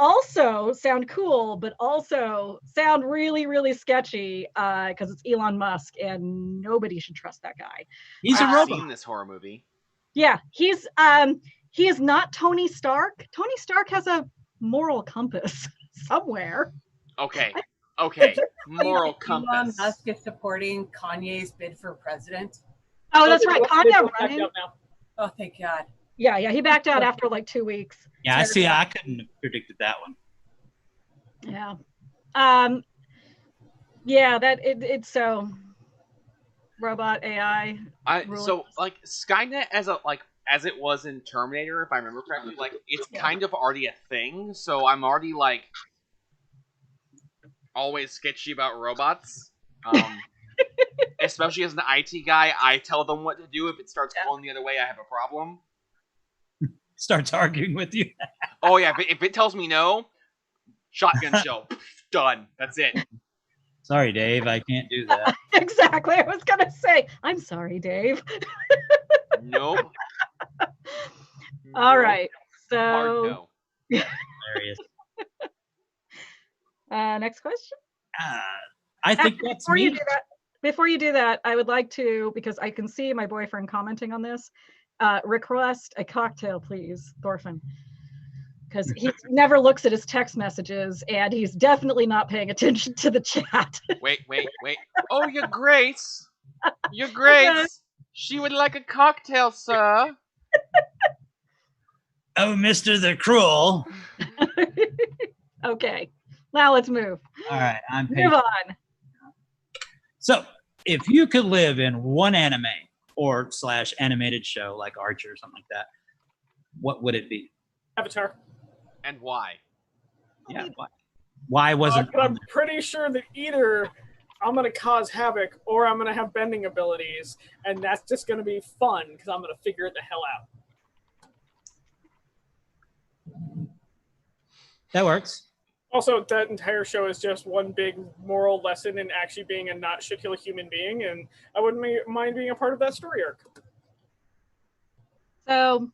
also sound cool, but also sound really, really sketchy, because it's Elon Musk and nobody should trust that guy. He's a robot. I've seen this horror movie. Yeah, he is not Tony Stark. Tony Stark has a moral compass somewhere. Okay. Moral compass. Elon Musk is supporting Kanye's bid for president. Oh, that's right. Kanye running. Oh, thank God. Yeah. He backed out after 2 weeks. Yeah, I see. I couldn't have predicted that one. Yeah. Yeah. It's so robot AI. So Skynet as it was in Terminator, if I remember correctly, it's kind of already a thing. So I'm already always sketchy about robots. Especially as an IT guy, I tell them what to do. If it starts going the other way, I have a problem. starts arguing with you. Oh yeah, if it tells me no, shotgun shell, done. That's it. Sorry, Dave, I can't do that. Exactly. I was gonna say, I'm sorry, Dave. Nope. All Nope. right. Hard So no. Hilarious. next question. I think that's me. Before you do that, I would like to, because I can see my boyfriend commenting on this, request a cocktail, please, Thorfinn. Because he never looks at his text messages, and he's definitely not paying attention to the chat. Wait. Oh, Your Grace. Your Grace. Okay. She would like a cocktail, sir. Oh, Mr. the Cruel. Okay. Now let's move. All right, I'm Move patient. on. So, if you could live in one anime or / animated show like Archer or something like that, what would it be? Avatar. And why? Yeah, why wasn't? But I'm pretty sure that either I'm gonna cause havoc or I'm gonna have bending abilities, and that's just gonna be fun because I'm gonna figure it the hell out. That works. Also, that entire show is just one big moral lesson in actually being a not shit-heel human being, and I wouldn't mind being a part of that story arc. So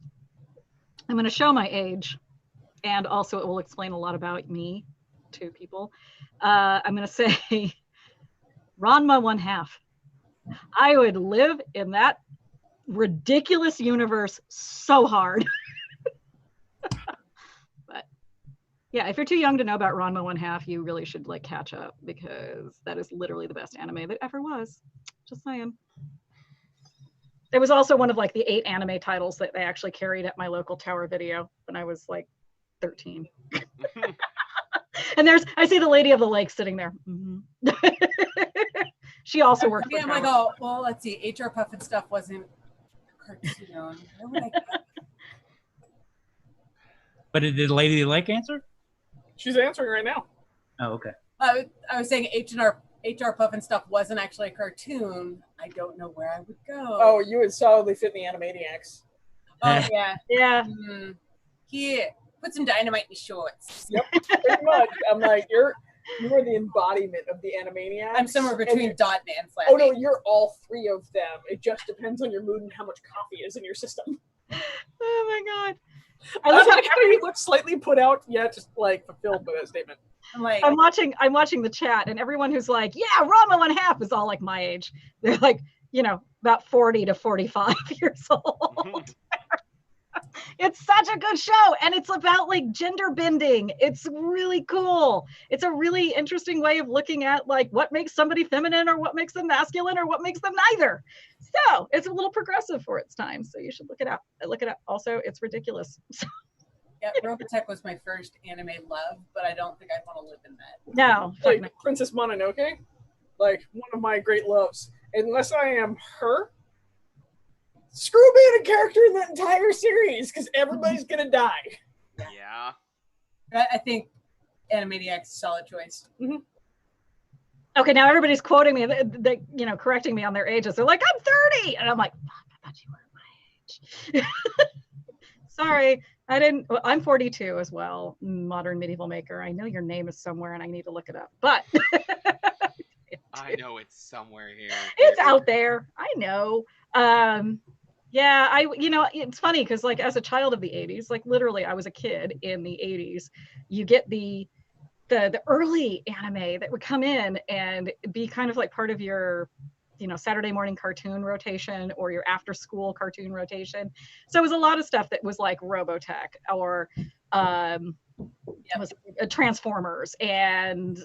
I'm going to show my age, and also it will explain a lot about me to people. I'm going to say Ranma 1/2. I would live in that ridiculous universe so hard. But yeah, if you're too young to know about Ranma 1/2, you really should like catch up, because that is literally the best anime that ever was. Just saying. It was also one of like the 8 anime titles that they actually carried at my local Tower Video when I was like 13. And I see the Lady of the Lake sitting there. Mm-hmm. She also worked for I'm like, oh, well, let's see. HR Puff and stuff wasn't a cartoon. Where would I go? But did Lady of the Lake answer? She's answering right now. Oh, okay. I was saying HR Puff and stuff wasn't actually a cartoon. I don't know where I would go. Oh, you would solidly fit in the Animaniacs. Oh yeah. Yeah. Here, put some dynamite in your shorts. Yep, pretty much. I'm like, you are the embodiment of the Animaniacs. I'm somewhere between Dot and Flappy. Oh no, you're all 3 of them. It just depends on your mood and how much coffee is in your system. Oh my god. I like how you look slightly put out, yet just like fulfilled by that statement. I'm watching the chat, and everyone who's like, yeah, Ranma 1/2 is all like my age. They're like, about 40 to 45 years old. It's such a good show, and it's about like gender bending. It's really cool. It's a really interesting way of looking at like what makes somebody feminine or what makes them masculine or what makes them neither. So it's a little progressive for its time. So you should look it up. Also, it's ridiculous. Yeah, Robotech was my first anime love, but I don't think I'd want to live in that. No. Like Princess Mononoke, like one of my great loves. Unless I am her, screw being a character in that entire series, because everybody's gonna die. Yeah. I think Animaniacs is a solid choice. Mm-hmm. Okay, now everybody's quoting me, they correcting me on their ages. They're like, I'm 30, and I'm like, I thought you were my age. Sorry, I didn't. Well, I'm 42 as well. Modern Medieval Maker. I know your name is somewhere, and I need to look it up. But I know it's somewhere here. It's out there. I know. Yeah, it's funny because like as a child of the 80s, like literally I was a kid in the 80s. You get the early anime that would come in and be kind of like part of your Saturday morning cartoon rotation or your after school cartoon rotation. So it was a lot of stuff that was like Robotech or Transformers, and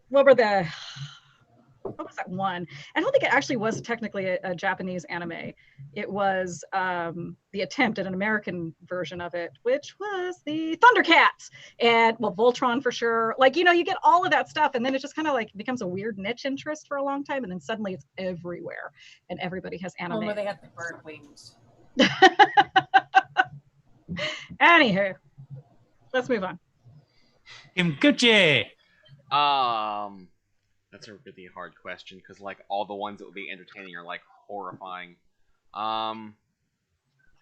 what was that one? I don't think it actually was technically a Japanese anime. It was the attempt at an American version of it, which was the Thundercats, and Voltron for sure. Like, you get all of that stuff, and then it just kind of like becomes a weird niche interest for a long time, and then suddenly it's everywhere, and everybody has anime. Oh, where they have the bird wings. Anywho, let's move on. Kimguchi. That's a really hard question because like all the ones that would be entertaining are like horrifying.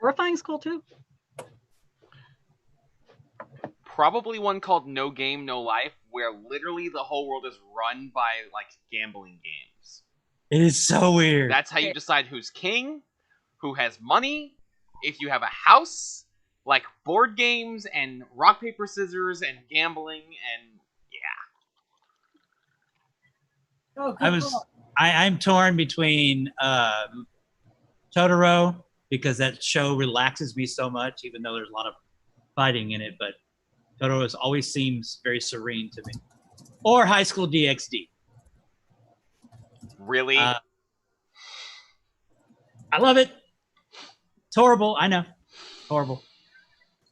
Horrifying's cool too. probably one called No Game, No Life, where literally the whole world is run by like gambling games. It is so weird. That's how you decide who's king, who has money, if you have a house, like board games and rock, paper, scissors and gambling and yeah. Oh, good call. I'm torn between Totoro, because that show relaxes me so much, even though there's a lot of fighting in it, but Totoro always seems very serene to me. Or High School DxD. Really? I love it. It's horrible. I know. Horrible.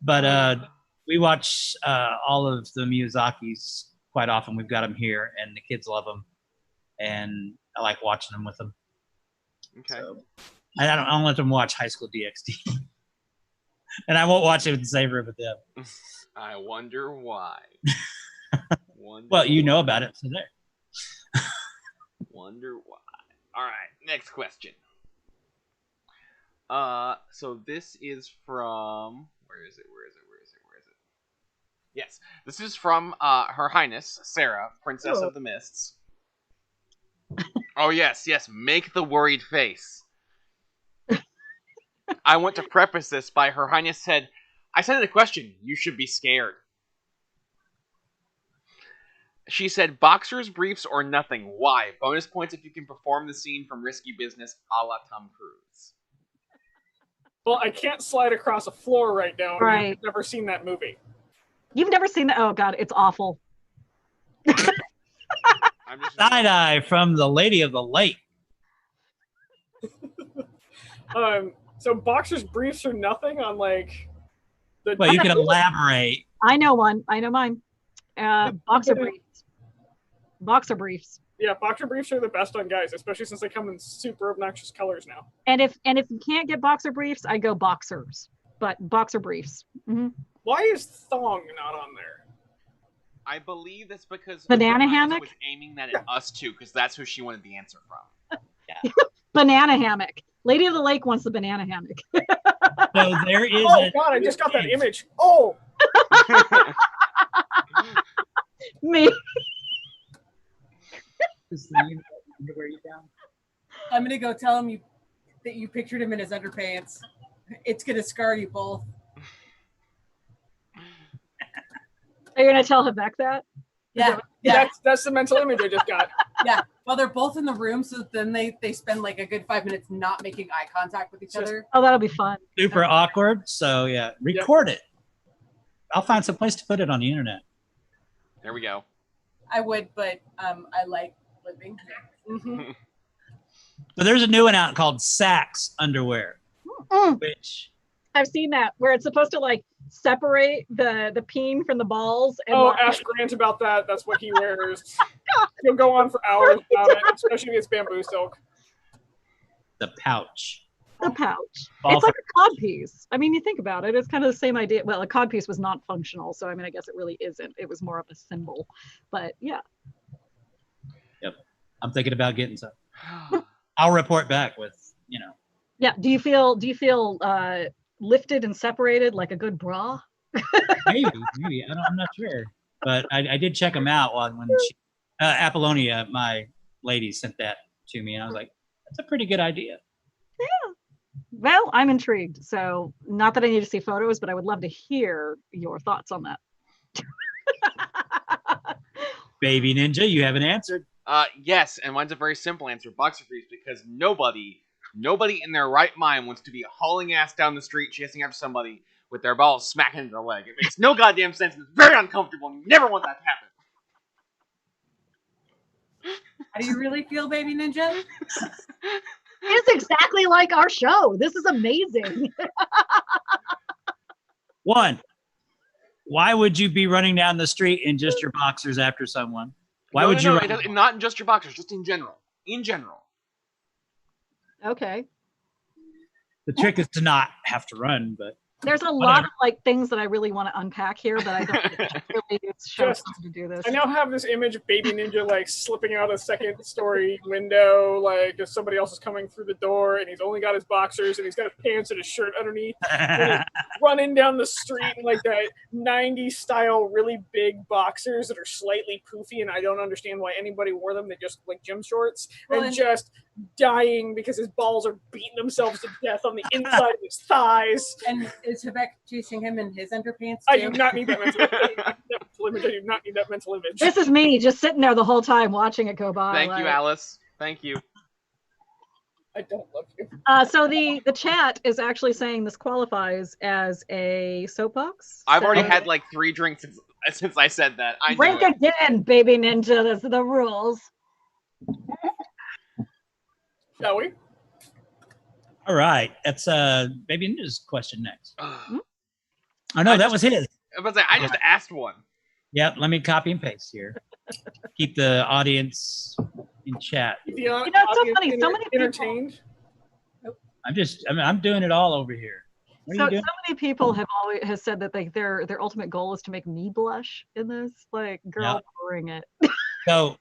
But we watch all of the Miyazaki's quite often. We've got them here, and the kids love them. And I like watching them with them. Okay. So, I don't let them watch High School DxD. And I won't watch it in the same room with them. I wonder why. Well, you know about it, so there. Wonder why. All right, next question. So this is from where is it? Yes, this is from Her Highness Sarah, Princess of the Mists. Oh yes, make the worried face. I want to preface this by Her Highness said, I sent in a question, you should be scared. She said, boxers, briefs, or nothing. Why? Bonus points if you can perform the scene from Risky Business a la Tom Cruise. Well, I can't slide across a floor right now. Right. I've never seen that movie. You've never seen that? Oh God, it's awful. Side-eye from the Lady of the Lake. So boxers, briefs, or nothing on like the. Well, you can elaborate. I know one. I know mine. Boxer briefs. Boxer briefs. Yeah, boxer briefs are the best on guys, especially since they come in super obnoxious colors now. And if you can't get boxer briefs, I go boxers. But boxer briefs. Mm-hmm. Why is thong not on there? I believe that's because Banana Her Highness hammock? was aiming that at us too, because that's who she wanted the answer from. Yeah. Banana hammock. Lady of the Lake wants the banana hammock. So there is. Oh God, I just got that image. Oh. Me. I'm gonna go tell him that you pictured him in his underpants. It's gonna scar you both. Are you gonna tell Hevek that? Yeah, yeah, That's the mental image I just got. yeah. Well, they're both in the room, so then they spend like a good 5 minutes not making eye contact with each other. Oh, that'll be fun. Super awkward. So yeah, record it. I'll find some place to put it on the internet. There we go. I would, but I like living. Mm-hmm. So there's a new one out called Sax underwear, which I've seen that where it's supposed to like separate the peen from the balls. And Ask Grant about that. That's what he wears. He'll go on for hours about it, especially if it's bamboo silk. the pouch. The pouch. Ball It's like a cod piece. I mean, you think about it, it's kind of the same idea. Well, a cod piece was not functional, so I mean, I guess it really isn't. It was more of a symbol. But yeah. Yep. I'm thinking about getting some. I'll report back with, Yeah. Do you feel lifted and separated like a good bra? maybe. I'm not sure. But I did check them out when Apollonia, my lady, sent that to me, and I was like, that's a pretty good idea. Yeah. Well, I'm intrigued. So not that I need to see photos, but I would love to hear your thoughts on that. Baby Ninja, you haven't answered. Yes, and mine's a very simple answer. Boxer briefs, because nobody in their right mind wants to be hauling ass down the street chasing after somebody with their balls smacking into their leg. It makes no goddamn sense. It's very uncomfortable, and you never want that to happen. How do you really feel, Baby Ninja? It's exactly like our show. This is amazing. One, why would you be running down the street in just your boxers after someone? Why would you run? Not in just your boxers, just in general. In general. Okay. The trick is to not have to run, but There's a lot of like things that I really want to unpack here, but I don't really show time to do this. I now have this image of Baby Ninja like slipping out a second story window, like if somebody else is coming through the door, and he's only got his boxers and he's got his pants and his shirt underneath, and he's running down the street in like that 90s style, really big boxers that are slightly poofy, and I don't understand why anybody wore them. They just look like gym shorts, and just dying because his balls are beating themselves to death on the inside of his thighs. And is Trebek chasing him in his underpants too? I do not need that mental image. I do not need that mental image. This is me just sitting there the whole time watching it go by. Thank you, Alice. Thank you. I don't love you. So the chat is actually saying this qualifies as a soapbox. I've already had like 3 drinks since I said that. I drink again, Baby Ninja. Those are the rules. Shall we? All right. That's Baby Ninja's question next. Oh no, that was his. I just asked one. Yep. Let me copy and paste here. Keep the audience in chat. You know, it's so funny. So many entertained. I'm doing it all over here. So many people have said that their ultimate goal is to make me blush in this. Like, girl, pouring it. So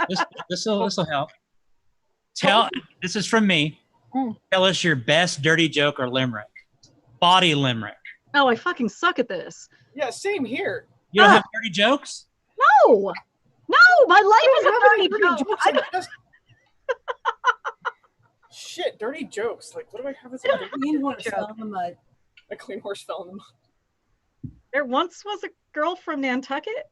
this will help. This is from me. Tell us your best dirty joke or limerick. Body limerick. Oh, I fucking suck at this. Yeah, same here. You don't have dirty jokes? No, my life is a dirty joke. Shit, dirty jokes. Like, what do I have as a dirty Clean horse fell in the mud. A clean horse fell in the mud. There once was a girl from Nantucket.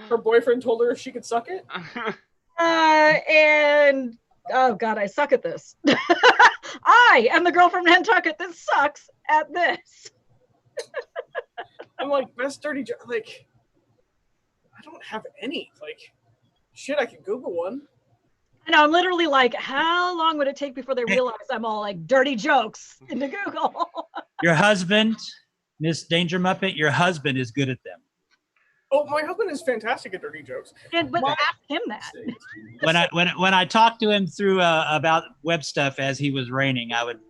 Her boyfriend told her if she could suck it. And oh god, I suck at this. I am the girl from Nantucket that sucks at this. I'm like, best dirty joke. Like, I don't have any. Like, shit, I could Google one. I know, I'm literally like, how long would it take before they realize I'm all like dirty jokes into Google? Your husband, Miss Danger Muppet, your husband is good at them. Oh, my husband is fantastic at dirty jokes. But ask him that. When I talked to him through about web stuff as he was raining, I would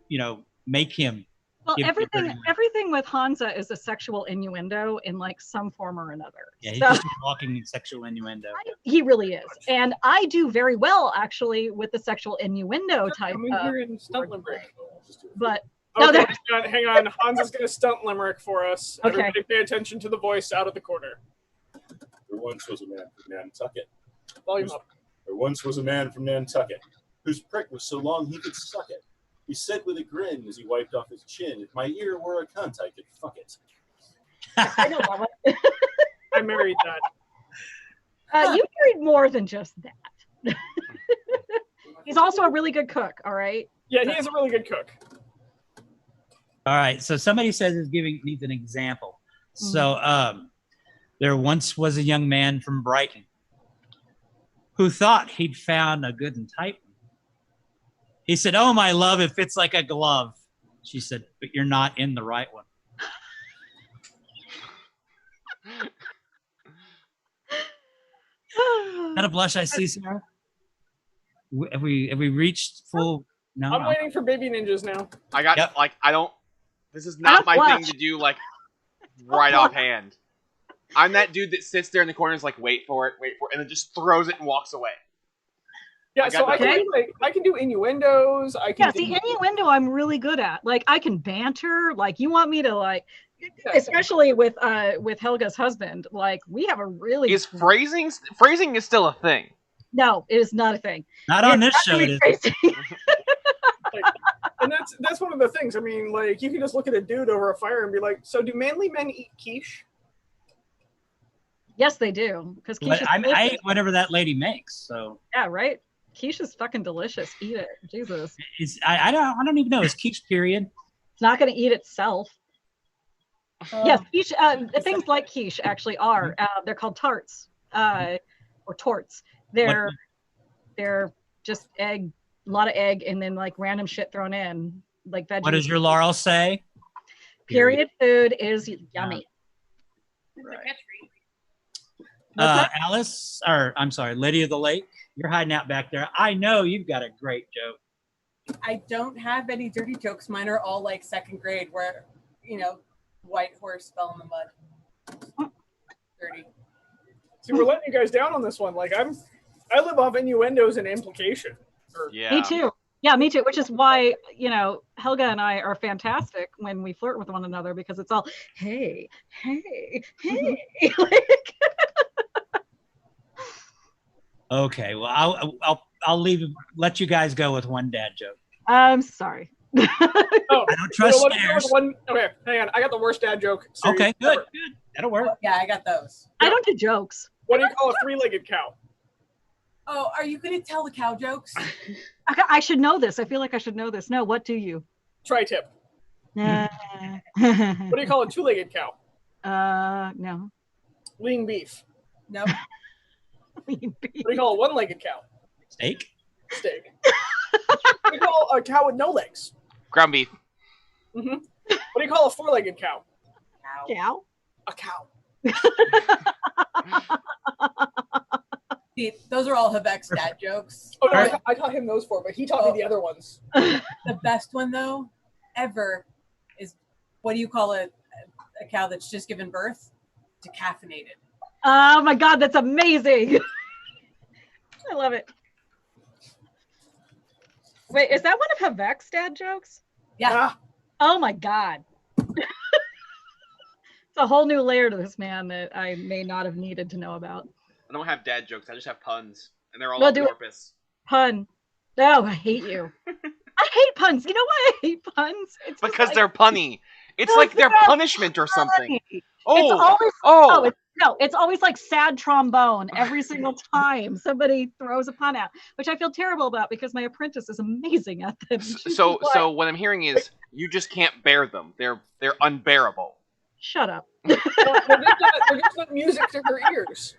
make him. Well, everything with Hansa is a sexual innuendo in like some form or another. Yeah, he's just walking sexual innuendo. He really is, and I do very well actually with the sexual innuendo type. But okay, hang on. Hansa's gonna stunt limerick for us. Okay. Everybody, pay attention to the voice out of the corner. There once was a man from Nantucket. Volume up. There once was a man from Nantucket whose prick was so long he could suck it. He said with a grin as he wiped off his chin, "If my ear were a cunt, I could fuck it." I know that. I married that. You married more than just that. He's also a really good cook. All right. Yeah, he is a really good cook. All right. So somebody says needs an example. So there once was a young man from Brighton who thought he'd found a good and tight one. He said, "Oh, my love, it fits like a glove." She said, "But you're not in the right one." Not a blush I see, Sarah? Have we reached full? No. I'm waiting for Baby Ninjas now. I got this is not my thing to do right offhand. I'm that dude that sits there in the corner and is like, wait for it, and then just throws it and walks away. Yeah, I can do innuendos. Innuendo I'm really good at. Like, I can banter. Like, you want me to especially with Helga's husband. Like, we have a really phrasing is still a thing. No, it is not a thing. Not on this show. It is. And that's one of the things. I mean, like, you can just look at a dude over a fire and be like, "So do manly men eat quiche?" Yes, they do. Because I ate whatever that lady makes. So yeah, right. Quiche is fucking delicious. Eat it, Jesus. I don't even know. Is quiche period? It's not going to eat itself. Yes, quiche. Things like quiche actually are. They're called tarts or torts. They're just egg, a lot of egg, and then like random shit thrown in, like veggies. What does your Laurel say? Period food is yummy. Right. Alice, or I'm sorry, Lady of the Lake. You're hiding out back there. I know you've got a great joke. I don't have any dirty jokes. Mine are all like second grade, where white horse fell in the mud. Dirty. See, we're letting you guys down on this one. Like I live off innuendos and implication. Yeah. Me too. Yeah, me too. Which is why, Helga and I are fantastic when we flirt with one another, because it's all, hey. Like, Okay, well, I'll let you guys go with one dad joke. I'm sorry. Oh, I don't trust let's go with stairs. one. Okay, hang on. I got the worst dad joke. series Okay, good, ever. good. That'll work. Yeah, I got those. I don't do jokes. What do you call a three-legged cow? Oh, are you going to tell the cow jokes? I should know this. I feel like I should know this. No, what do you? Tri-tip. Uh, What do you call a two-legged cow? no. Lean beef. Nope. What do you call a one-legged cow? Steak. Steak. What do you call a cow with no legs? Ground beef. Mm-hmm. What do you call a four-legged cow? Cow? A cow. See, those are all Havek's dad jokes. Oh no, I taught him those four, but he taught me the other ones. The best one though, ever, is what do you call a cow that's just given birth? Decaffeinated. Oh my God, that's amazing. I love it. Wait, is that one of Havek's dad jokes? Yeah. Oh my God. It's a whole new layer to this man that I may not have needed to know about. I don't have dad jokes. I just have puns, and they're all Well, on do it. purpose. Pun. Oh, I hate you. I hate puns. You know why I hate puns? It's just Because like, they're punny. It's no, like they're they're punishment or something. funny. Oh, It's always like sad trombone every single time somebody throws a pun out, which I feel terrible about because my apprentice is amazing at them. So what I'm hearing is you just can't bear them. They're unbearable. Shut up. They're just not music to her ears.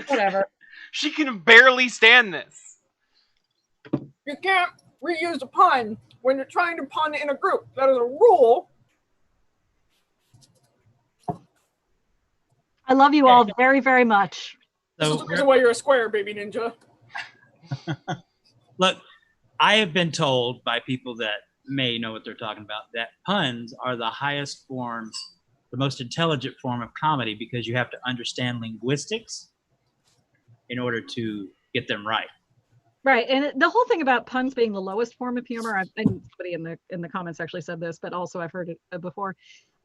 Whatever. She can barely stand this. You can't reuse a pun when you're trying to pun in a group. That is a rule. I love you all very, very much. This is So the reason why you're a square, baby ninja. look, I have been told by people that may know what they're talking about that puns are the highest form, the most intelligent form of comedy, because you have to understand linguistics in order to get them right. Right, and the whole thing about puns being the lowest form of humor, and somebody in the comments actually said this, but also I've heard it before.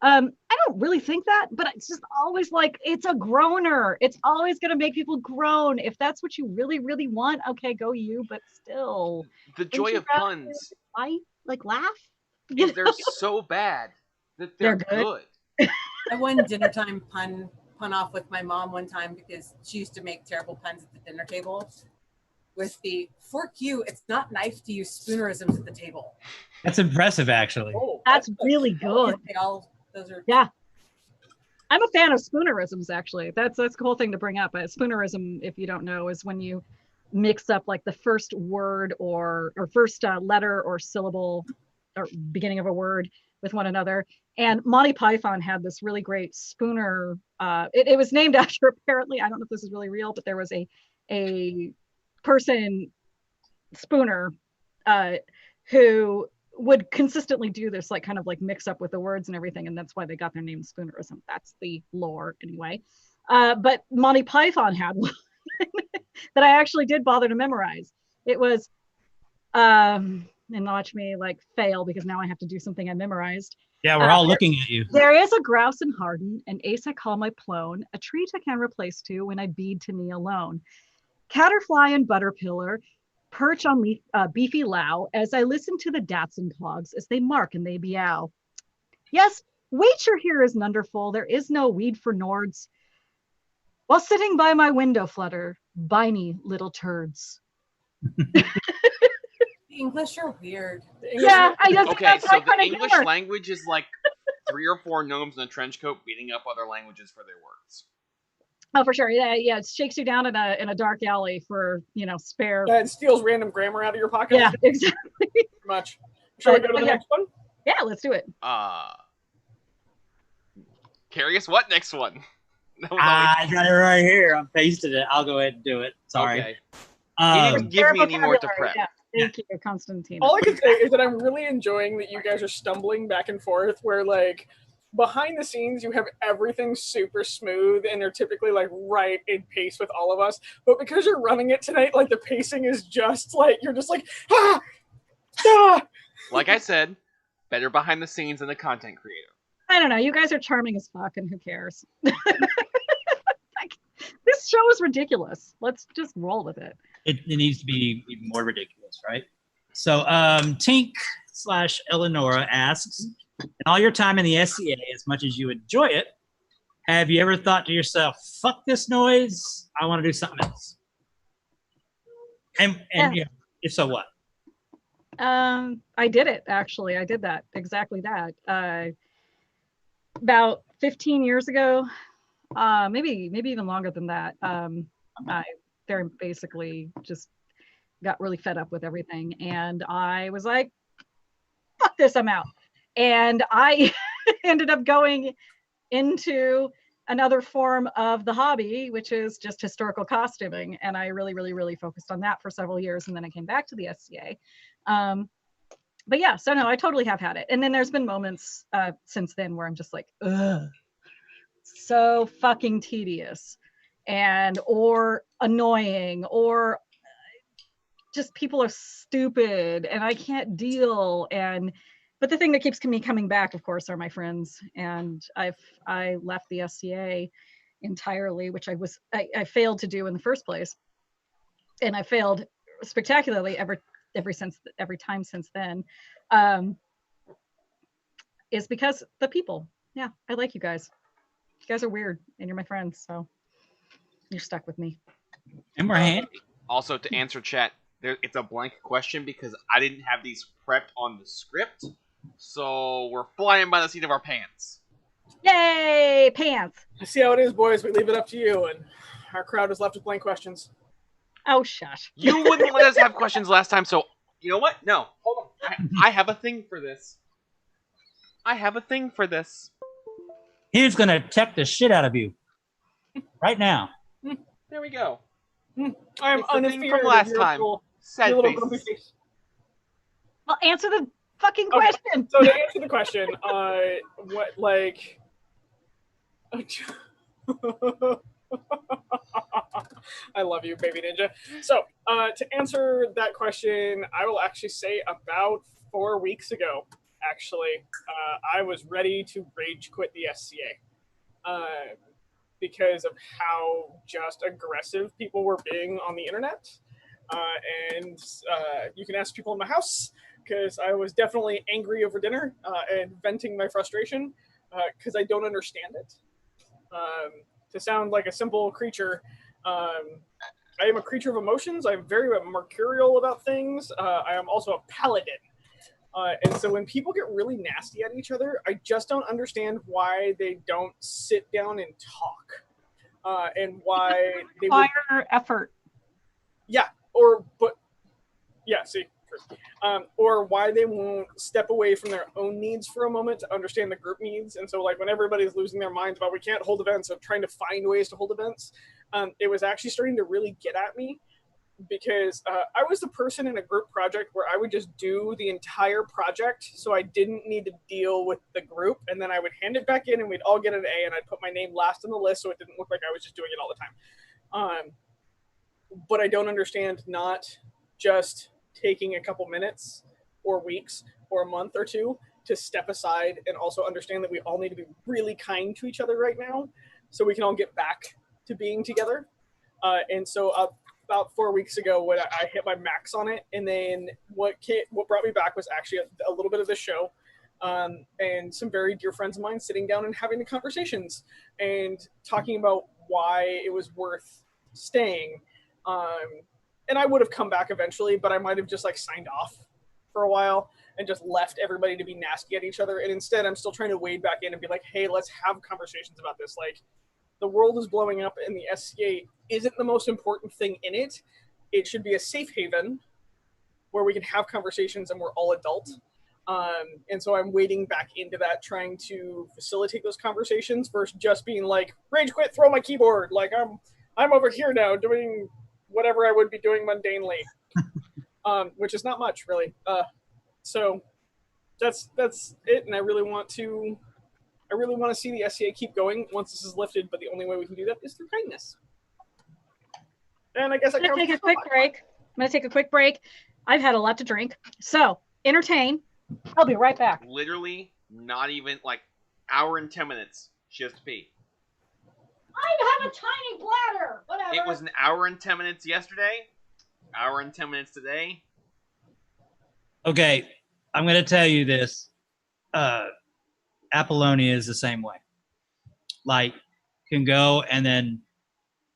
I don't really think that, but it's just always like, it's a groaner. It's always going to make people groan. If that's what you really, really want, okay, go you, but still. The joy of puns Fight, like laugh. is they're so bad that they're good. I won dinner time pun off with my mom one time because she used to make terrible puns at the dinner table with the fork you, it's not knife to use spoonerisms at the table. That's impressive, actually. Oh, That's really good. Those are Yeah. I'm a fan of spoonerisms, actually. That's a cool thing to bring up. A spoonerism, if you don't know, is when you mix up like the first word or first letter or syllable or beginning of a word with one another. And Monty Python had this really great spooner. It was named after, apparently, I don't know if this is really real, but there was a person, Spooner, who would consistently do this, like kind of like mix up with the words and everything, and that's why they got their name Spoonerism. That's the lore anyway. But Monty Python had one that I actually did bother to memorize. It was, and watch me like fail because now I have to do something I memorized. Yeah, we're all looking at you. There is a grouse in Harden, an ace I call my plone, a treat I can replace to when I bead to me alone. Catterfly and butterpillar perch on me beefy low as I listen to the Datsun clogs as they mark and they meow. Yes, waiter here is wonderful. There is no weed for nords. While sitting by my window flutter, biny little turds. the English are weird. Yeah, I guess Okay, that's so my the kind of English humor. language is like 3 or 4 gnomes in a trench coat beating up other languages for their words. Oh, for sure. Yeah, it shakes you down in a dark alley for, spare. It steals random grammar out of your pocket. Yeah, exactly. Pretty much. Shall we go to the next one? Yeah, let's do it. Curious, what next one? That was I got it right here. I'm pasted it. I'll go ahead and do it. Sorry. Okay. He didn't give me any more to prep. Thank you, Constantine. All I can say is that I'm really enjoying that you guys are stumbling back and forth where like behind the scenes you have everything super smooth and they're typically like right in pace with all of us. But because you're running it tonight, like the pacing is just like you're just like Like I said, better behind the scenes than the content creator. I don't know. You guys are charming as fuck, and who cares? Like, this show is ridiculous. Let's just roll with it. It needs to be even more ridiculous, right? So Tink/Eleonora asks, in all your time in the SCA, as much as you enjoy it, have you ever thought to yourself, fuck this noise, I want to do something else? And yeah, if so, what? I did it, actually. I did that, exactly that. About 15 years ago, maybe even longer than that. I very basically just got really fed up with everything, and I was like, fuck this, I'm out. And I ended up going into another form of the hobby, which is just historical costuming, and I really focused on that for several years, and then I came back to the SCA. But yeah, so no, I totally have had it. And then there's been moments since then where I'm just like, ugh, so fucking tedious and or annoying, or just people are stupid and I can't deal. But the thing that keeps me coming back, of course, are my friends. And I left the SCA entirely, which I failed to do in the first place. And I failed spectacularly every time since then, is because the people. Yeah, I like you guys. You guys are weird and you're my friends, so you're stuck with me. And we're handy. Also, to answer chat, it's a blank question because I didn't have these prepped on the script, so we're flying by the seat of our pants. Yay, pants! I see how it is, boys. We leave it up to you, and our crowd is left with blank questions. Oh, shush. You wouldn't let us have questions last time, so you know what? No, hold on. I have a thing for this. He's going to tech the shit out of you right now. There we go. I am It's the thing unafeared from last of your time. Sad your little faces. grumpy face. Well, answer the fucking Okay. question. So to answer the question, what like? I love you, baby ninja. So to answer that question, I will actually say about 4 weeks ago. Actually, I was ready to rage quit the SCA because of how just aggressive people were being on the internet. And you can ask people in my house because I was definitely angry over dinner and venting my frustration because I don't understand it. To sound like a simple creature, I am a creature of emotions. I'm very mercurial about things. I am also a paladin. And so when people get really nasty at each other, I just don't understand why they don't sit down and talk. And why they would... Require effort. Yeah, see. Or why they won't step away from their own needs for a moment to understand the group needs. And so like when everybody's losing their minds about we can't hold events or trying to find ways to hold events, it was actually starting to really get at me because I was the person in a group project where I would just do the entire project so I didn't need to deal with the group, and then I would hand it back in and we'd all get an A and I'd put my name last on the list so it didn't look like I was just doing it all the time. But I don't understand not just taking a couple minutes or weeks or a month or two to step aside and also understand that we all need to be really kind to each other right now so we can all get back to being together. And so about 4 weeks ago when I hit my max on it, and then what brought me back was actually a little bit of the show and some very dear friends of mine sitting down and having the conversations and talking about why it was worth staying. And I would have come back eventually, but I might have just like signed off for a while and just left everybody to be nasty at each other. And instead, I'm still trying to wade back in and be like, hey, let's have conversations about this. Like, the world is blowing up and the SCA isn't the most important thing in it. It should be a safe haven where we can have conversations and we're all adult. And so I'm wading back into that, trying to facilitate those conversations versus just being like, rage quit, throw my keyboard. Like I'm over here now doing whatever I would be doing mundanely. which is not much really. So that's it, and I really want to see the SCA keep going once this is lifted. But the only way we can do that is through kindness. And I guess I'm gonna take a quick break. I've had a lot to drink, so entertain. I'll be right back. Literally, not even like hour and 10 minutes. She has to pee. I have a tiny bladder. Whatever. It was an hour and 10 minutes yesterday. Hour and 10 minutes today. Okay, I'm going to tell you this. Apollonia is the same way. Like, can go and then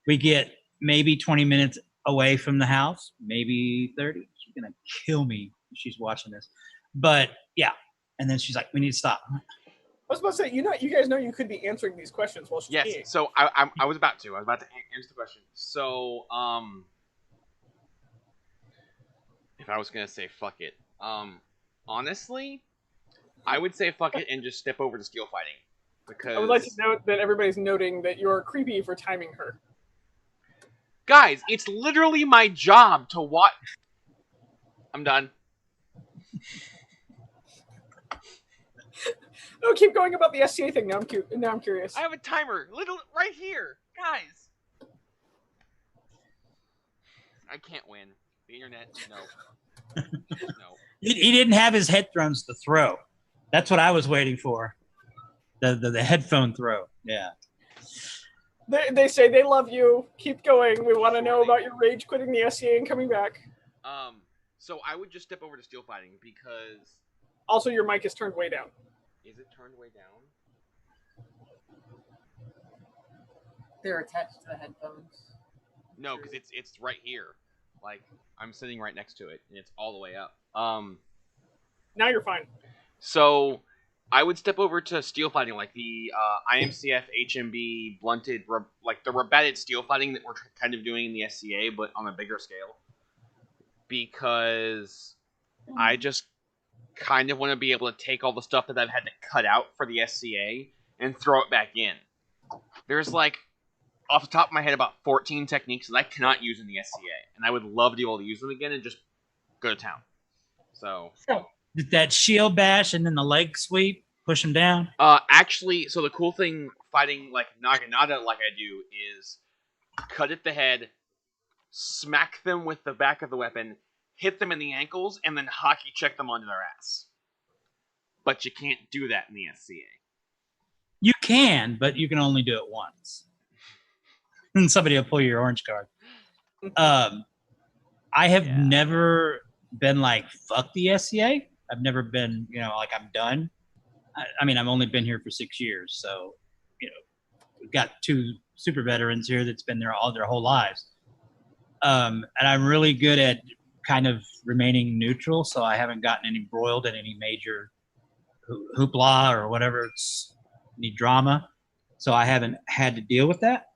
we get maybe 20 minutes away from the house, maybe 30. She's going to kill me if she's watching this. But yeah, and then she's like, we need to stop. I was about to say, you guys know you could be answering these questions while she's Yes, peeing. so I was about to answer the question. So, if I was going to say fuck it, honestly, I would say fuck it and just step over to steel fighting. Because I would like to note that everybody's noting that you're creepy for timing her. Guys, it's literally my job to watch. I'm done. No, keep going about the SCA thing. Now I'm curious. I have a timer, literally right here, guys. I can't win. The internet, no. No. He didn't have his headphones to throw. That's what I was waiting for. The headphone throw. Yeah. They say they love you. Keep going. We want to know about your rage quitting the SCA and coming back. So I would just step over to steel fighting because. Also, your mic is turned way down. Is it turned way down? They're attached to the headphones. No, because it's right here. Like I'm sitting right next to it, and it's all the way up. Now you're fine. So I would step over to steel fighting, like the IMCF HMB blunted, like the rabatted steel fighting that we're kind of doing in the SCA, but on a bigger scale. Because I just kind of want to be able to take all the stuff that I've had to cut out for the SCA and throw it back in. There's like, off the top of my head, about 14 techniques that I cannot use in the SCA, and I would love to be able to use them again and just go to town. So that shield bash and then the leg sweep, push them down. Actually, so the cool thing fighting like Naginata like I do is cut at the head, smack them with the back of the weapon, hit them in the ankles, and then hockey check them onto their ass. But you can't do that in the SCA. You can, but you can only do it once. And somebody will pull your orange card. I have never been like, fuck the SCA. I've never been, like I'm done. I mean, I've only been here for 6 years. So, we've got 2 super veterans here that's been there all their whole lives. And I'm really good at kind of remaining neutral. So I haven't gotten embroiled in any major hoopla or whatever. It's any drama. So I haven't had to deal with that.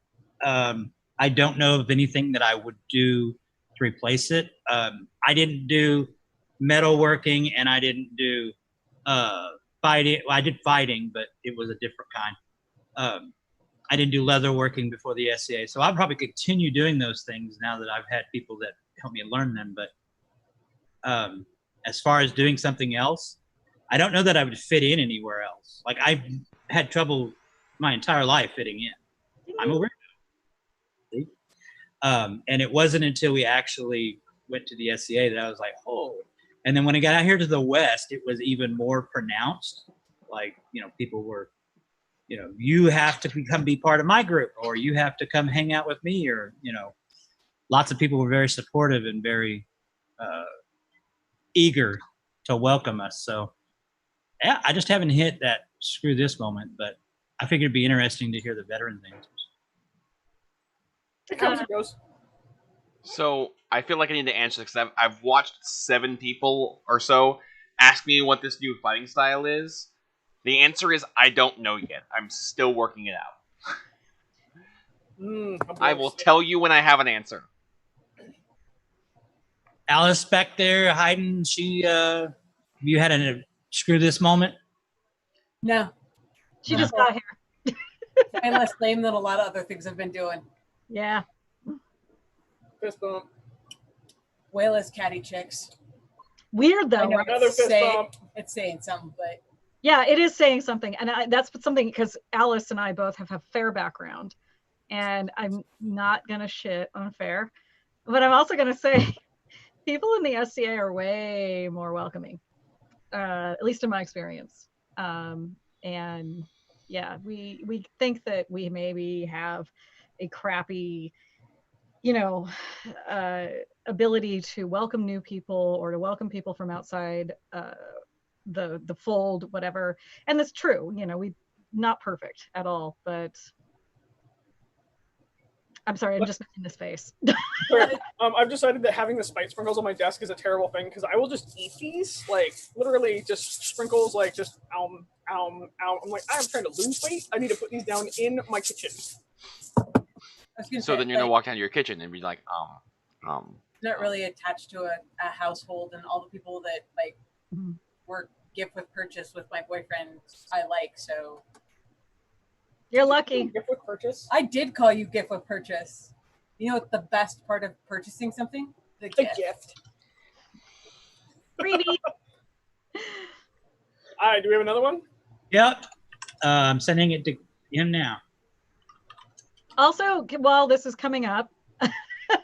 I don't know of anything that I would do to replace it. I didn't do metalworking and I didn't do fighting. Well, I did fighting, but it was a different kind. I didn't do leatherworking before the SCA, so I'll probably continue doing those things now that I've had people that help me learn them. But as far as doing something else, I don't know that I would fit in anywhere else. Like I've had trouble my entire life fitting in. I'm a weirdo. And it wasn't until we actually went to the SCA that I was like, oh. And then when I got out here to the West, it was even more pronounced. Like, people were, you have to be part of my group, or you have to come hang out with me, or, lots of people were very supportive and very eager to welcome us. So, yeah, I just haven't hit that screw this moment, but I figured it'd be interesting to hear the veteran things. It comes and goes. So I feel like I need to answer this because I've watched 7 people or so ask me what this new fighting style is. The answer is I don't know yet. I'm still working it out. I will tell you when I have an answer. Alice back there hiding, you had a screw this moment? No. She just got here. I'm less lame than a lot of other things I've been doing. Yeah. Fist bump. Whale as catty chicks. Weird though, I know, right? another fist bump. It's saying something, but Yeah, it is saying something, and that's something because Alice and I both have a fair background, and I'm not gonna shit on fair, but I'm also gonna say people in the SCA are way more welcoming, at least in my experience. And yeah, we think that we maybe have a crappy, you know, ability to welcome new people or to welcome people from outside the fold, whatever. And that's true. You know, we not perfect at all, but I'm sorry, I'm just making this face. Sorry. I've decided that having the spike sprinkles on my desk is a terrible thing because I will just eat these, like literally just sprinkles, like just ow. I'm like, I'm trying to lose weight. I need to put these down in my kitchen. So then you're gonna walk down to your kitchen and be like, not really attached to a household, and all the people that like work gift with purchase with my boyfriend I like, so You're lucky. Gift with purchase? I did call you gift with purchase. You know what the best part of purchasing something? The gift. Greedy. Do we have another one? Yep. I'm sending it to him now. Also, while this is coming up,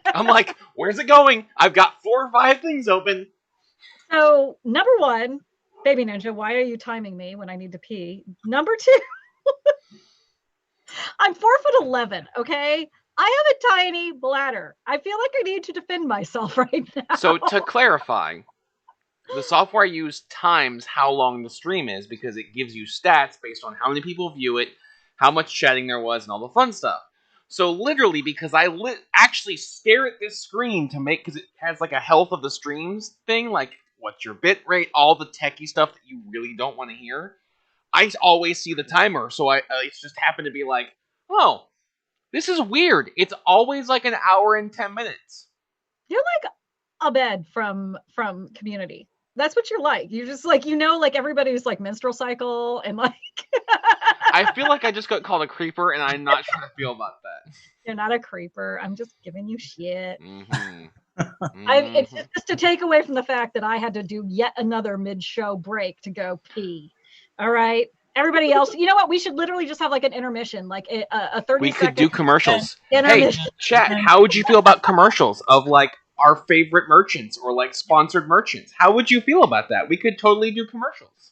I'm like, where's it going? I've got 4 or 5 things open. so number 1, Baby Ninja, why are you timing me when I need to pee? Number 2, I'm 4'11", okay? I have a tiny bladder. I feel like I need to defend myself right now. So to clarify, the software I use times how long the stream is because it gives you stats based on how many people view it, how much chatting there was, and all the fun stuff. So literally, because I actually stare at this screen to make, because it has like a health of the streams thing, like what's your bit rate, all the techie stuff that you really don't want to hear. I always see the timer, so it's just happened to be like, oh, this is weird. It's always like an hour and 10 minutes. You're like a bed from Community. That's what you're like. You're just like, you know, like everybody's like menstrual cycle and like. I feel like I just got called a creeper, and I'm not sure how I feel about that. You're not a creeper. I'm just giving you shit. Mm-hmm. It's just to take away from the fact that I had to do yet another mid-show break to go pee. All right. Everybody else, you know what? We should literally just have like an intermission, like a 30 We could do commercials. Hey, intermission. chat, how would you feel about commercials of like our favorite merchants or like sponsored merchants? How would you feel about that? We could totally do commercials.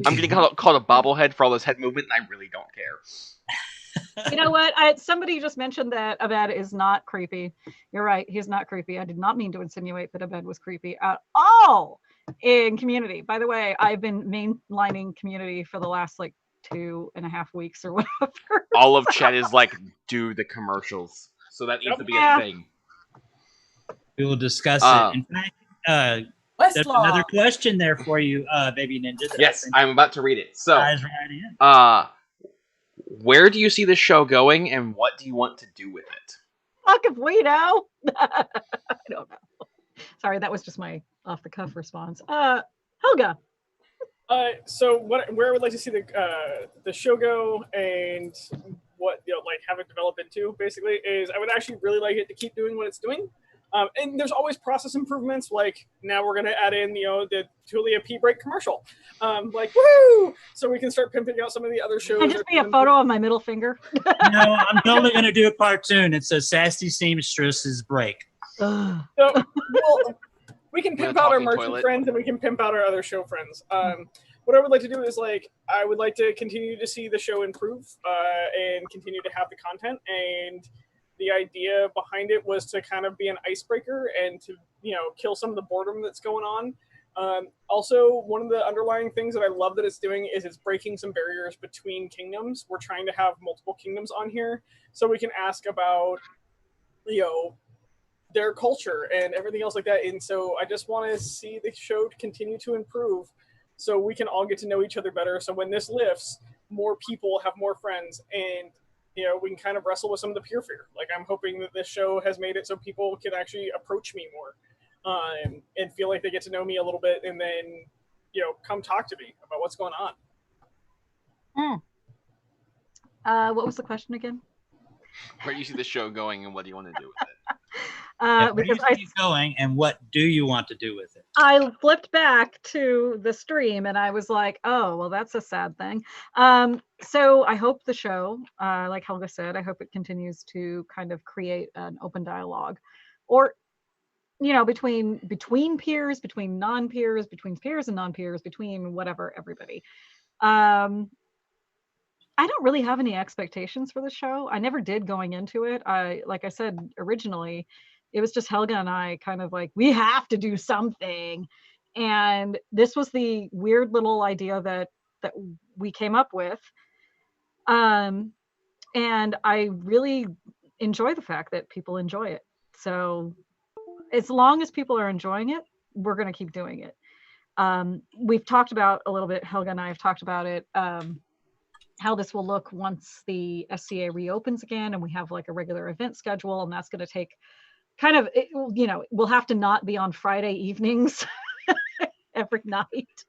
I'm getting called a bobblehead for all this head movement, and I really don't care. You know what? Somebody just mentioned that Abed is not creepy. You're right. He's not creepy. I did not mean to insinuate that Abed was creepy at all in Community. By the way, I've been mainlining Community for the last like 2.5 weeks or whatever. All of chat is like, do the commercials. So that needs to be a thing. We will discuss it. In fact, there's another question there for you, Baby Ninja. Yes, I'm about to read it. So, right in. Where do you see the show going, and what do you want to do with it? Fuck if we know. I don't know. Sorry, that was just my off-the-cuff response. Helga. So where I would like to see the show go, and what like have it develop into, basically, is I would actually really like it to keep doing what it's doing. And there's always process improvements. Like now we're gonna add in, the Tulia P break commercial. Like woo! So we can start pimping out some of the other shows. Can just be a photo of my middle finger. No, I'm totally gonna do a cartoon. It says Sassy Seamstress's break. So, we can pimp out our merchant friends, and we can pimp out our other show friends. What I would like to do is I would like to continue to see the show improve and continue to have the content, and the idea behind it was to kind of be an icebreaker and to kill some of the boredom that's going on. Also, one of the underlying things that I love that it's doing is it's breaking some barriers between kingdoms. We're trying to have multiple kingdoms on here so we can ask about their culture and everything else like that. And so I just want to see the show continue to improve so we can all get to know each other better. So when this lifts, more people have more friends, and we can kind of wrestle with some of the peer fear. Like I'm hoping that this show has made it so people can actually approach me more and feel like they get to know me a little bit, and then come talk to me about what's going on. What was the question again? Where do you see the show going, and what do you want to do with it? Where do because you see it going, and what do you want to do with it? I flipped back to the stream and I was like, oh, well, that's a sad thing. So I hope the show, like Helga said, I hope it continues to kind of create an open dialogue, or between peers, between non-peers, between peers and non-peers, between whatever, everybody. I don't really have any expectations for the show. I never did going into it. Like I said originally, it was just Helga and I kind of like, we have to do something. And this was the weird little idea that we came up with. And I really enjoy the fact that people enjoy it. So as long as people are enjoying it, we're going to keep doing it. We've talked about a little bit, Helga and I have talked about it, how this will look once the SCA reopens again and we have like a regular event schedule, and that's going to take kind of, we'll have to not be on Friday evenings every night.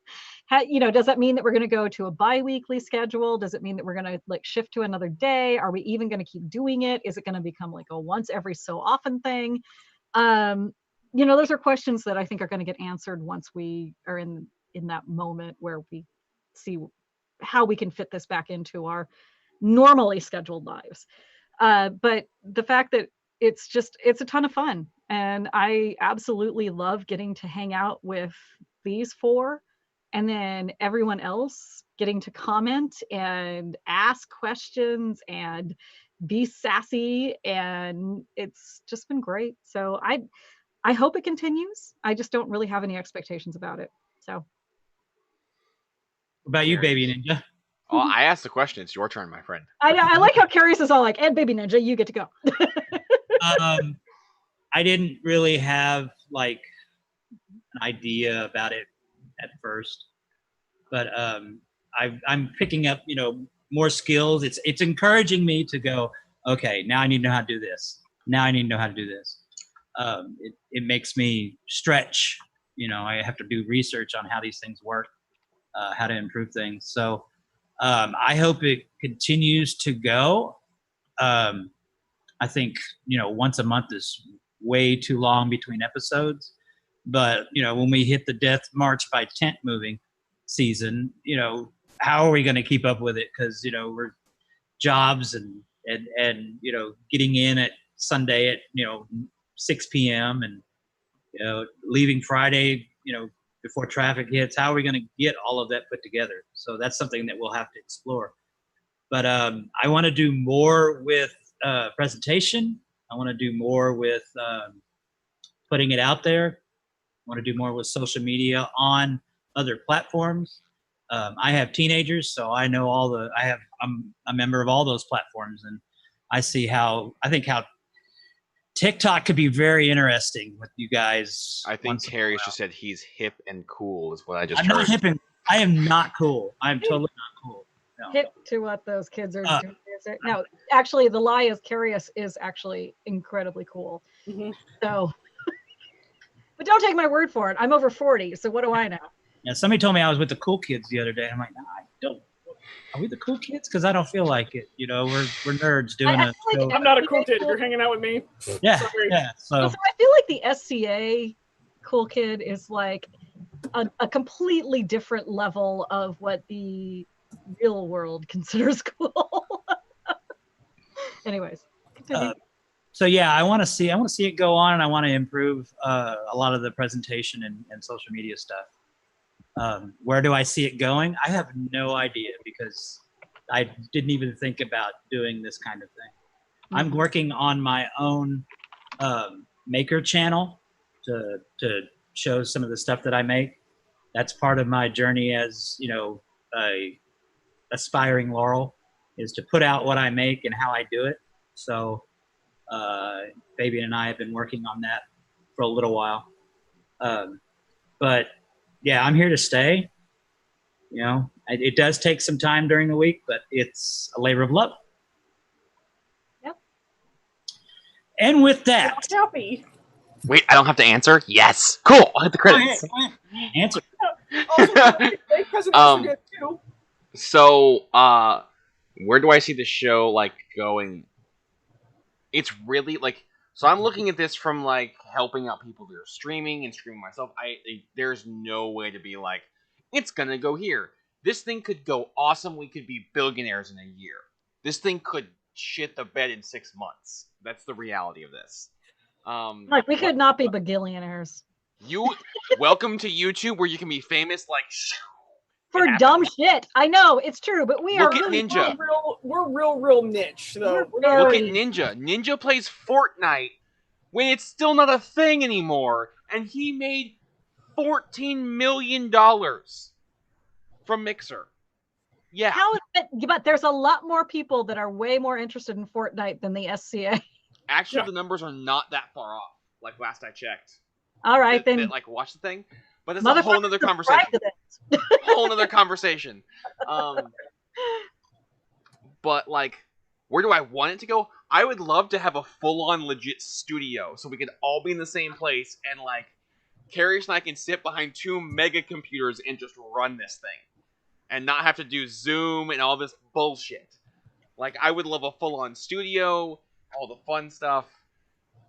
Does that mean that we're going to go to a bi-weekly schedule? Does it mean that we're going to like shift to another day? Are we even going to keep doing it? Is it going to become like a once every so often thing? Those are questions that I think are going to get answered once we are in that moment where we see how we can fit this back into our normally scheduled lives. But the fact that it's a ton of fun, and I absolutely love getting to hang out with these four, and then everyone else getting to comment and ask questions and be sassy, and it's just been great. So I hope it continues. I just don't really have any expectations about it. So What about you, Baby Ninja? Oh, I asked the question. It's your turn, my friend. I like how Curious is all like, and Baby Ninja, you get to go. I didn't really have like an idea about it at first, but I'm picking up, more skills. It's encouraging me to go, okay, now I need to know how to do this. Now I need to know how to do this. It makes me stretch. I have to do research on how these things work, how to improve things. So I hope it continues to go. I think, once a month is way too long between episodes. But, when we hit the Death March by Tent moving season, how are we going to keep up with it? Because, we're jobs and getting in at Sunday at, 6 p.m. and, leaving Friday, before traffic hits. How are we going to get all of that put together? So that's something that we'll have to explore. But I want to do more with presentation. I want to do more with putting it out there. I want to do more with social media on other platforms. I have teenagers, so I know I'm a member of all those platforms, and I think how TikTok could be very interesting with you guys. I think Terry just said he's hip and cool is what I just I'm heard. not hip and I am not cool. I'm totally not cool. No. Hip to what those kids are doing. No, actually, the lie is Curious is actually incredibly cool. Mm-hmm. So, but don't take my word for it. I'm over 40, so what do I know? Yeah, somebody told me I was with the cool kids the other day. I'm like, nah, I don't. Are we the cool kids? Because I don't feel like it. We're nerds doing a show. I'm not a cool kid if you're hanging out with me. Yeah, Sorry. yeah. So I feel like the SCA cool kid is like a completely different level of what the real world considers cool. Anyways, continue. So yeah, I want to see it go on, and I want to improve a lot of the presentation and social media stuff. Where do I see it going? I have no idea, because I didn't even think about doing this kind of thing. Mm-hmm. I'm working on my own maker channel to show some of the stuff that I make. That's part of my journey as, a aspiring Laurel, is to put out what I make and how I do it. So Fabian and I have been working on that for a little while. But yeah, I'm here to stay. It does take some time during the week, but it's a labor of love. Yep. And with that, Happy. Wait, I don't have to answer? Yes. Cool. I'll hit the credits. Answer. Also, presentation good too. So, where do I see the show going? It's really So I'm looking at this from like helping out people that are streaming and streaming myself. There's no way to be like, it's gonna go here. This thing could go awesome. We could be billionaires in a year. This thing could shit the bed in 6 months. That's the reality of this. Like we could not be bagillionaires. Welcome to YouTube, where you can be famous like For dumb shit. I know, it's true, but we Look are at really Ninja. We're real niche, though. We're Look very- at Ninja. Ninja plays Fortnite when it's still not a thing anymore, and he made $14 million from Mixer. Yeah. How is it? But there's a lot more people that are way more interested in Fortnite than the SCA. Actually, the numbers are not that far off. Like last I checked. All right, then. Like watch the thing, but it's a whole nother conversation. Whole nother conversation. But like, where do I want it to go? I would love to have a full-on legit studio, so we could all be in the same place, and like, Carius and I can sit behind 2 mega computers and just run this thing, and not have to do Zoom and all this bullshit. Like, I would love a full-on studio, all the fun stuff,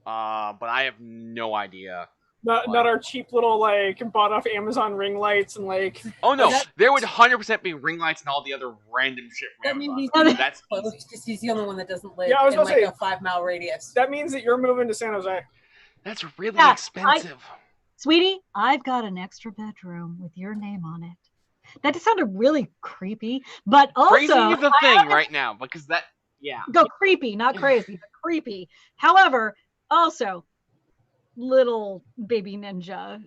but I have no idea. Not our cheap little, like, bought off Amazon ring lights and, like... Oh, no. There would 100% be ring lights and all the other random shit from Amazon. That's close, because he's the only one that doesn't live I was in, gonna say, a 5-mile radius. That means that you're moving to San Jose. That's really expensive. Sweetie, I've got an extra bedroom with your name on it. That just sounded really creepy, but also... Crazy is the thing right now, because that... Yeah. Go creepy, not crazy, but creepy. However, also... little baby ninja,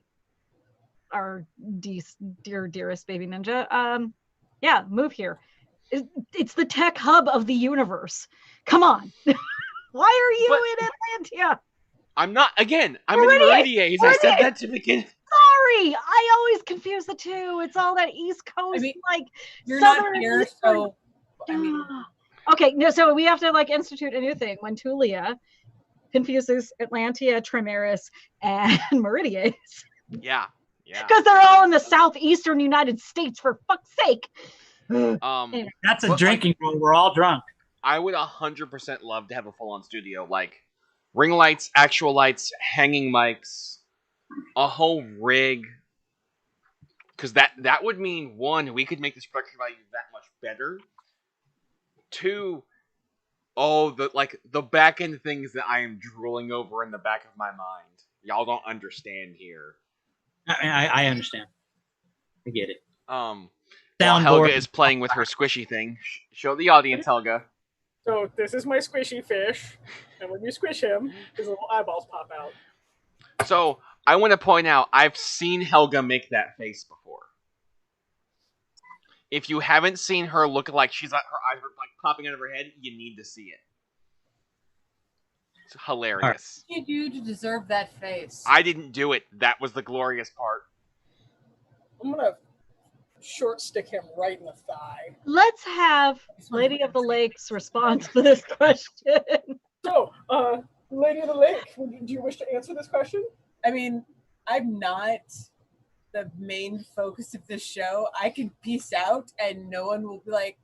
our dearest baby ninja, yeah, move here. It's the tech hub of the universe. Come on. Why are you in Atlantia? I'm not, again, I'm in Meridian. I said that to begin. Sorry, I always confuse the two. It's all that East Coast, like you're Southern not here, Eastern. so I mean, okay, no, so we have to like institute a new thing when Tulia confuses Atlantia, Trimaris, and Meridian. Yeah. Because they're all in the southeastern United States, for fuck's sake. Anyway. That's a drinking rule. We're all drunk. I would 100% love to have a full-on studio, like ring lights, actual lights, hanging mics, a whole rig. Because that would mean, 1, we could make this production value that much better. 2, the back end things that I am drooling over in the back of my mind. Y'all don't understand here. I understand. I get it. While Helga is playing with her squishy thing, show the audience, Helga. So this is my squishy fish, and when you squish him, his little eyeballs pop out. So I want to point out, I've seen Helga make that face before. If you haven't seen her look like she's like her eyes are like popping out of her head, you need to see it. It's hilarious. What did you do to deserve that face? I didn't do it. That was the glorious part. I'm gonna short stick him right in the thigh. Let's have Lady of the Lakes respond to this question. So, Lady of the Lake, do you wish to answer this question? I mean, I'm not the main focus of this show. I can peace out and no one will be like,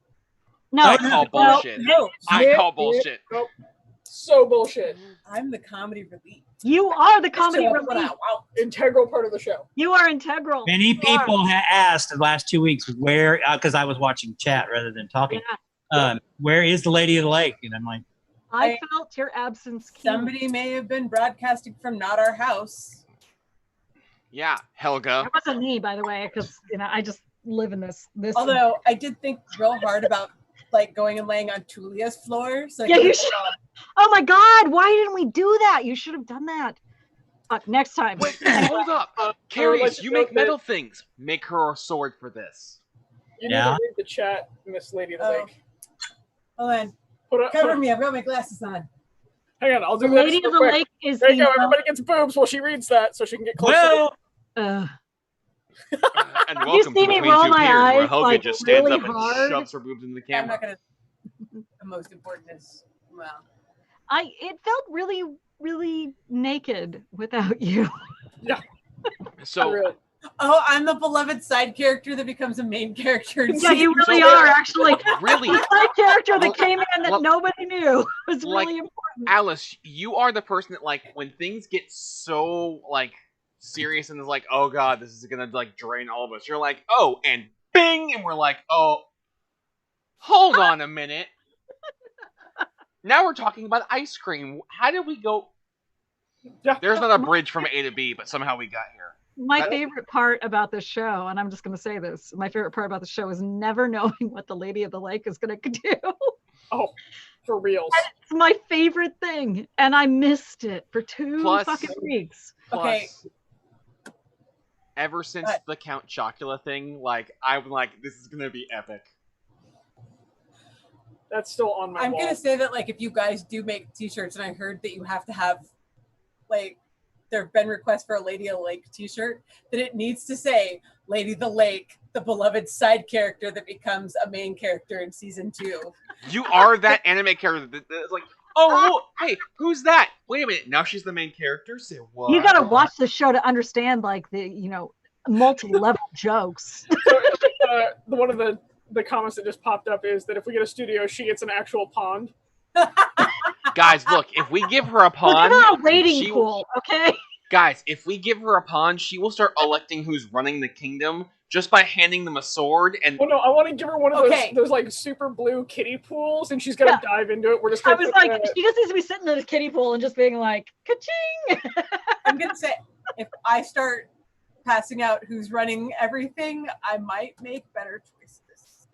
no, I call bullshit. I call bullshit. Nope. So bullshit. I'm the comedy relief. You are the comedy relief. Integral part of the show. You are integral. Many people have asked the last 2 weeks where, because I was watching chat rather than talking, where is the Lady of the Lake? And I'm like, I felt your absence. Somebody may have been broadcasting from not our house. Yeah, Helga. It wasn't me, by the way, because I just live in this. Although I did think real hard about like going and laying on Tulia's floor. So yeah, you should. Oh my God! Why didn't we do that? You should have done that. Next time. Wait, hold up, Carius, you make metal things. Make her a sword for this. You need to read the chat, Miss Lady of the Lake. Hold on. Cover me. I've got my glasses on. Hang on, I'll do the this. Lady of the Lake is. There you go. Everybody gets boobs while she reads that, so she can get closer. Well. And welcome to Between Two Peers, where Helga just stands up and shoves her boobs in the camera. I'm not gonna. The most important is it felt really, really naked without you. Yeah. So Oh, I'm the beloved side character that becomes a main character. In Yeah, you season really two. are actually. Really? The side character that Well, came in that well, nobody knew was like, really important. Alice, you are the person that, like, when things get so, like, serious and it's like, oh god, this is gonna, like, drain all of us. You're like, oh, and bing! And we're like, oh, hold on a minute. Now we're talking about ice cream. How did we go? Yeah. There's not a bridge from A to B, but somehow we got here. My favorite part about this show, and I'm just going to say this, my favorite part about the show is never knowing what the Lady of the Lake is going to do. Oh, for reals. It's my favorite thing, and I missed it for two Plus- fucking weeks. Plus, Okay. ever since the Count Chocula thing, like, I'm like, this is gonna be epic. That's still on my I'm wall. gonna say that, like, if you guys do make t-shirts, and I heard that you have to have, like, there have been requests for a Lady of the Lake t-shirt, that it needs to say Lady of the Lake, the beloved side character that becomes a main character in season 2. You are that anime character that's like, oh, hey, who's that? Wait a minute, now she's the main character? Say what? You got to watch the show to understand, like, the, multi-level jokes. So, one of the comments that just popped up is that if we get a studio, she gets an actual pond. Guys, look, if we give her a We'll pond, give her a waiting she- pool, okay? guys, if we give her a pond, she will start electing who's running the kingdom just by handing them a sword and Oh no, I want to give her one of Okay. those like super blue kiddie pools, and she's got to dive into it. We're just I gonna was put like, she just needs to be sitting in this kiddie pool and just being like, ka-ching! I'm gonna say, if I start passing out who's running everything, I might make better choices.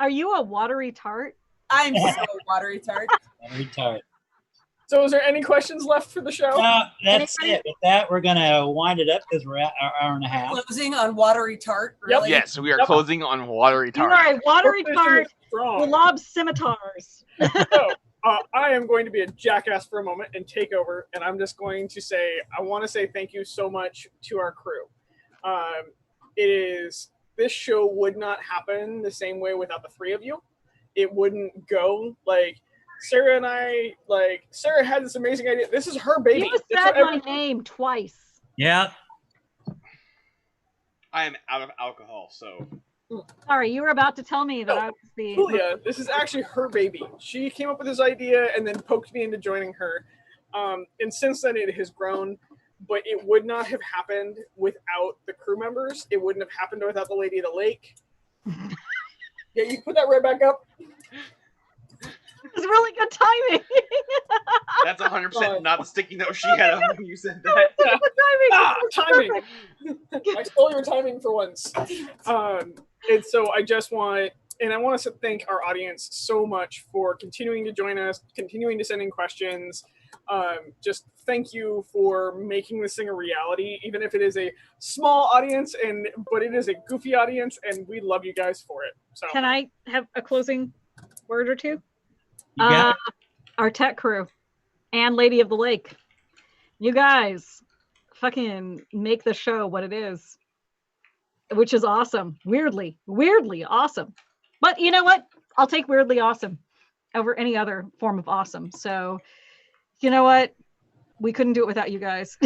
Are you a watery tart? I'm so watery tart. Retard. So, is there any questions left for the show? No, that's it. With that, we're gonna wind it up because we're at our hour and a half. Closing on watery tart. Yep. Really? yes, we are Yep. closing on watery You tart. are a watery We're finishing tart it strong. who lobs scimitars. So, I am going to be a jackass for a moment and take over, and I'm just going to say, I want to say thank you so much to our crew. This show would not happen the same way without the three of you. It wouldn't go like Sarah and I. Like Sarah had this amazing idea. This is her baby. You It's said her my name twice. Yeah. I am out of alcohol, so Sorry, you were about to tell me that I was the... Julia, this is actually her baby. She came up with this idea and then poked me into joining her. And since then, it has grown. But it would not have happened without the crew members. It wouldn't have happened without the Lady of the Lake. Yeah, you put that right back up. It's really good timing. that's 100% not the sticky note she had on when you said that. Yeah. Good timing. Timing. I stole your timing for once. And so I just want, and I want to thank our audience so much for continuing to join us, continuing to send in questions. Just thank you for making this thing a reality, even if it is a small audience, but it is a goofy audience, and we love you guys for it. So Can I have a closing word or two? You got it. Our tech crew and Lady of the Lake. You guys fucking make the show what it is, which is awesome. Weirdly awesome. But you know what? I'll take weirdly awesome over any other form of awesome. So, you know what? We couldn't do it without you guys.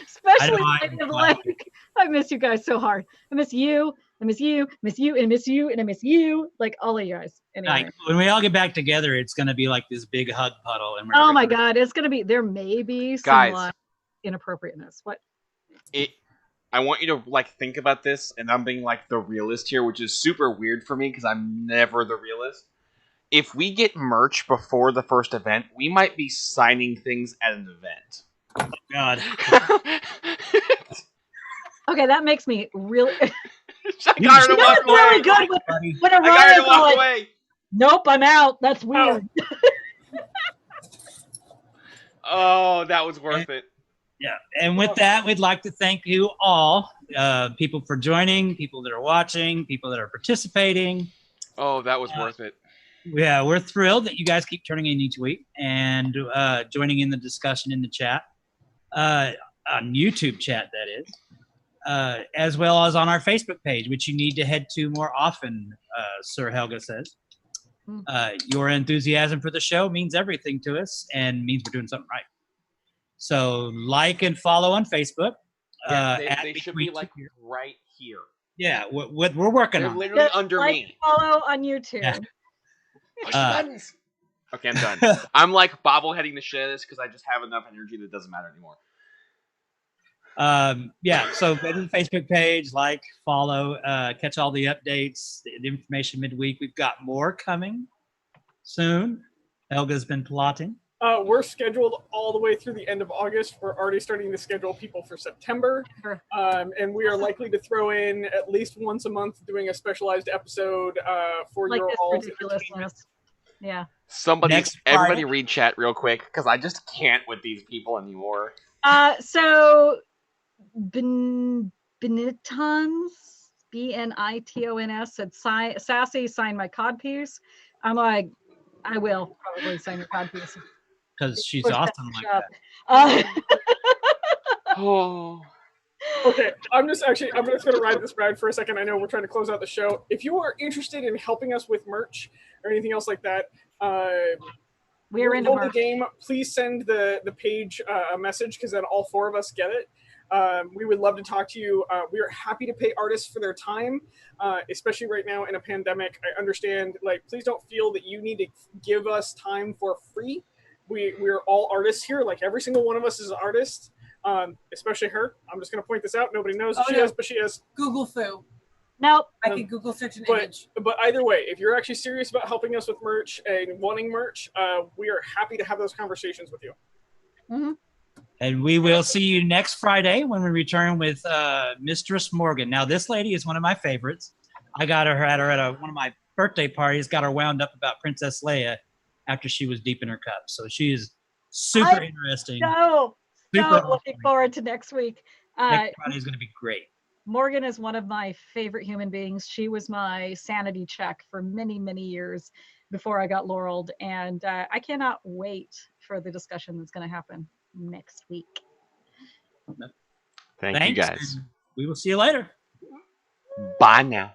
Especially Lady of the Lake. I miss you guys so hard. I miss you. I miss you, miss you, and miss you, and I miss you. Like all of you guys. Anyway. Like when we all get back together, it's gonna be like this big hug puddle, and we're Oh my God, it's gonna be. There may be some Guys. like, inappropriateness. What? I want you to like think about this, and I'm being like the realist here, which is super weird for me because I'm never the realist. If we get merch before the first event, we might be signing things at an event. God. Okay, that makes me really. I got her to walk That's really away. good when, Buddy. when I got her Ariah's to walk like, away. nope, I'm out. That's weird. Oh, that was worth it. Yeah, and with that, we'd like to thank you all, people for joining, people that are watching, people that are participating. Oh, that was worth it. Yeah, we're thrilled that you guys keep turning in each week and joining in the discussion in the chat, on YouTube chat, that is, as well as on our Facebook page, which you need to head to more often, Sir Helga says. Your enthusiasm for the show means everything to us and means we're doing something right. So like and follow on Facebook. They should be like right here. Yeah, what we're working They're on. literally Just under like, me. follow on YouTube. Yeah. Push the buttons. Okay, I'm done. I'm like bobbleheading the shit out of this because I just have enough energy that it doesn't matter anymore. Yeah, so go to the Facebook page, like, follow, catch all the updates, the information midweek. We've got more coming soon. Helga's been plotting. We're scheduled all the way through the end of August. We're already starting to schedule people for September. And we are likely to throw in at least once a month doing a specialized episode for Like your this all's ridiculousness. Yeah. Everybody read chat real quick because I just can't with these people anymore. So Benitons, Bnitons said, Sassy signed my codpiece. I'm like, I will probably sign your codpiece. Because she's awesome like that. Oh. Okay, I'm just gonna ride this ride for a second. I know we're trying to close out the show. If you are interested in helping us with merch or anything else like that, we're in the game. Please send the page a message because then all four of us get it. We would love to talk to you. We are happy to pay artists for their time, especially right now in a pandemic. I understand. Please don't feel that you need to give us time for free. We're all artists here. Like every single one of us is an artist. Especially her. I'm just going to point this out. Nobody knows who she is, but she is. Google foo. Nope. I can Google search an image. But either way, if you're actually serious about helping us with merch and wanting merch, we are happy to have those conversations with you. Mm-hmm. And we will see you next Friday when we return with Mistress Morgan. Now, this lady is one of my favorites. I got her at one of my birthday parties, got her wound up about Princess Leia after she was deep in her cup. So she is super interesting. Looking forward to next week. Next Friday is going to be great. Morgan is one of my favorite human beings. She was my sanity check for many, many years before I got laureled. And I cannot wait for the discussion that's going to happen next week. Thanks, you guys. We will see you later. Bye now.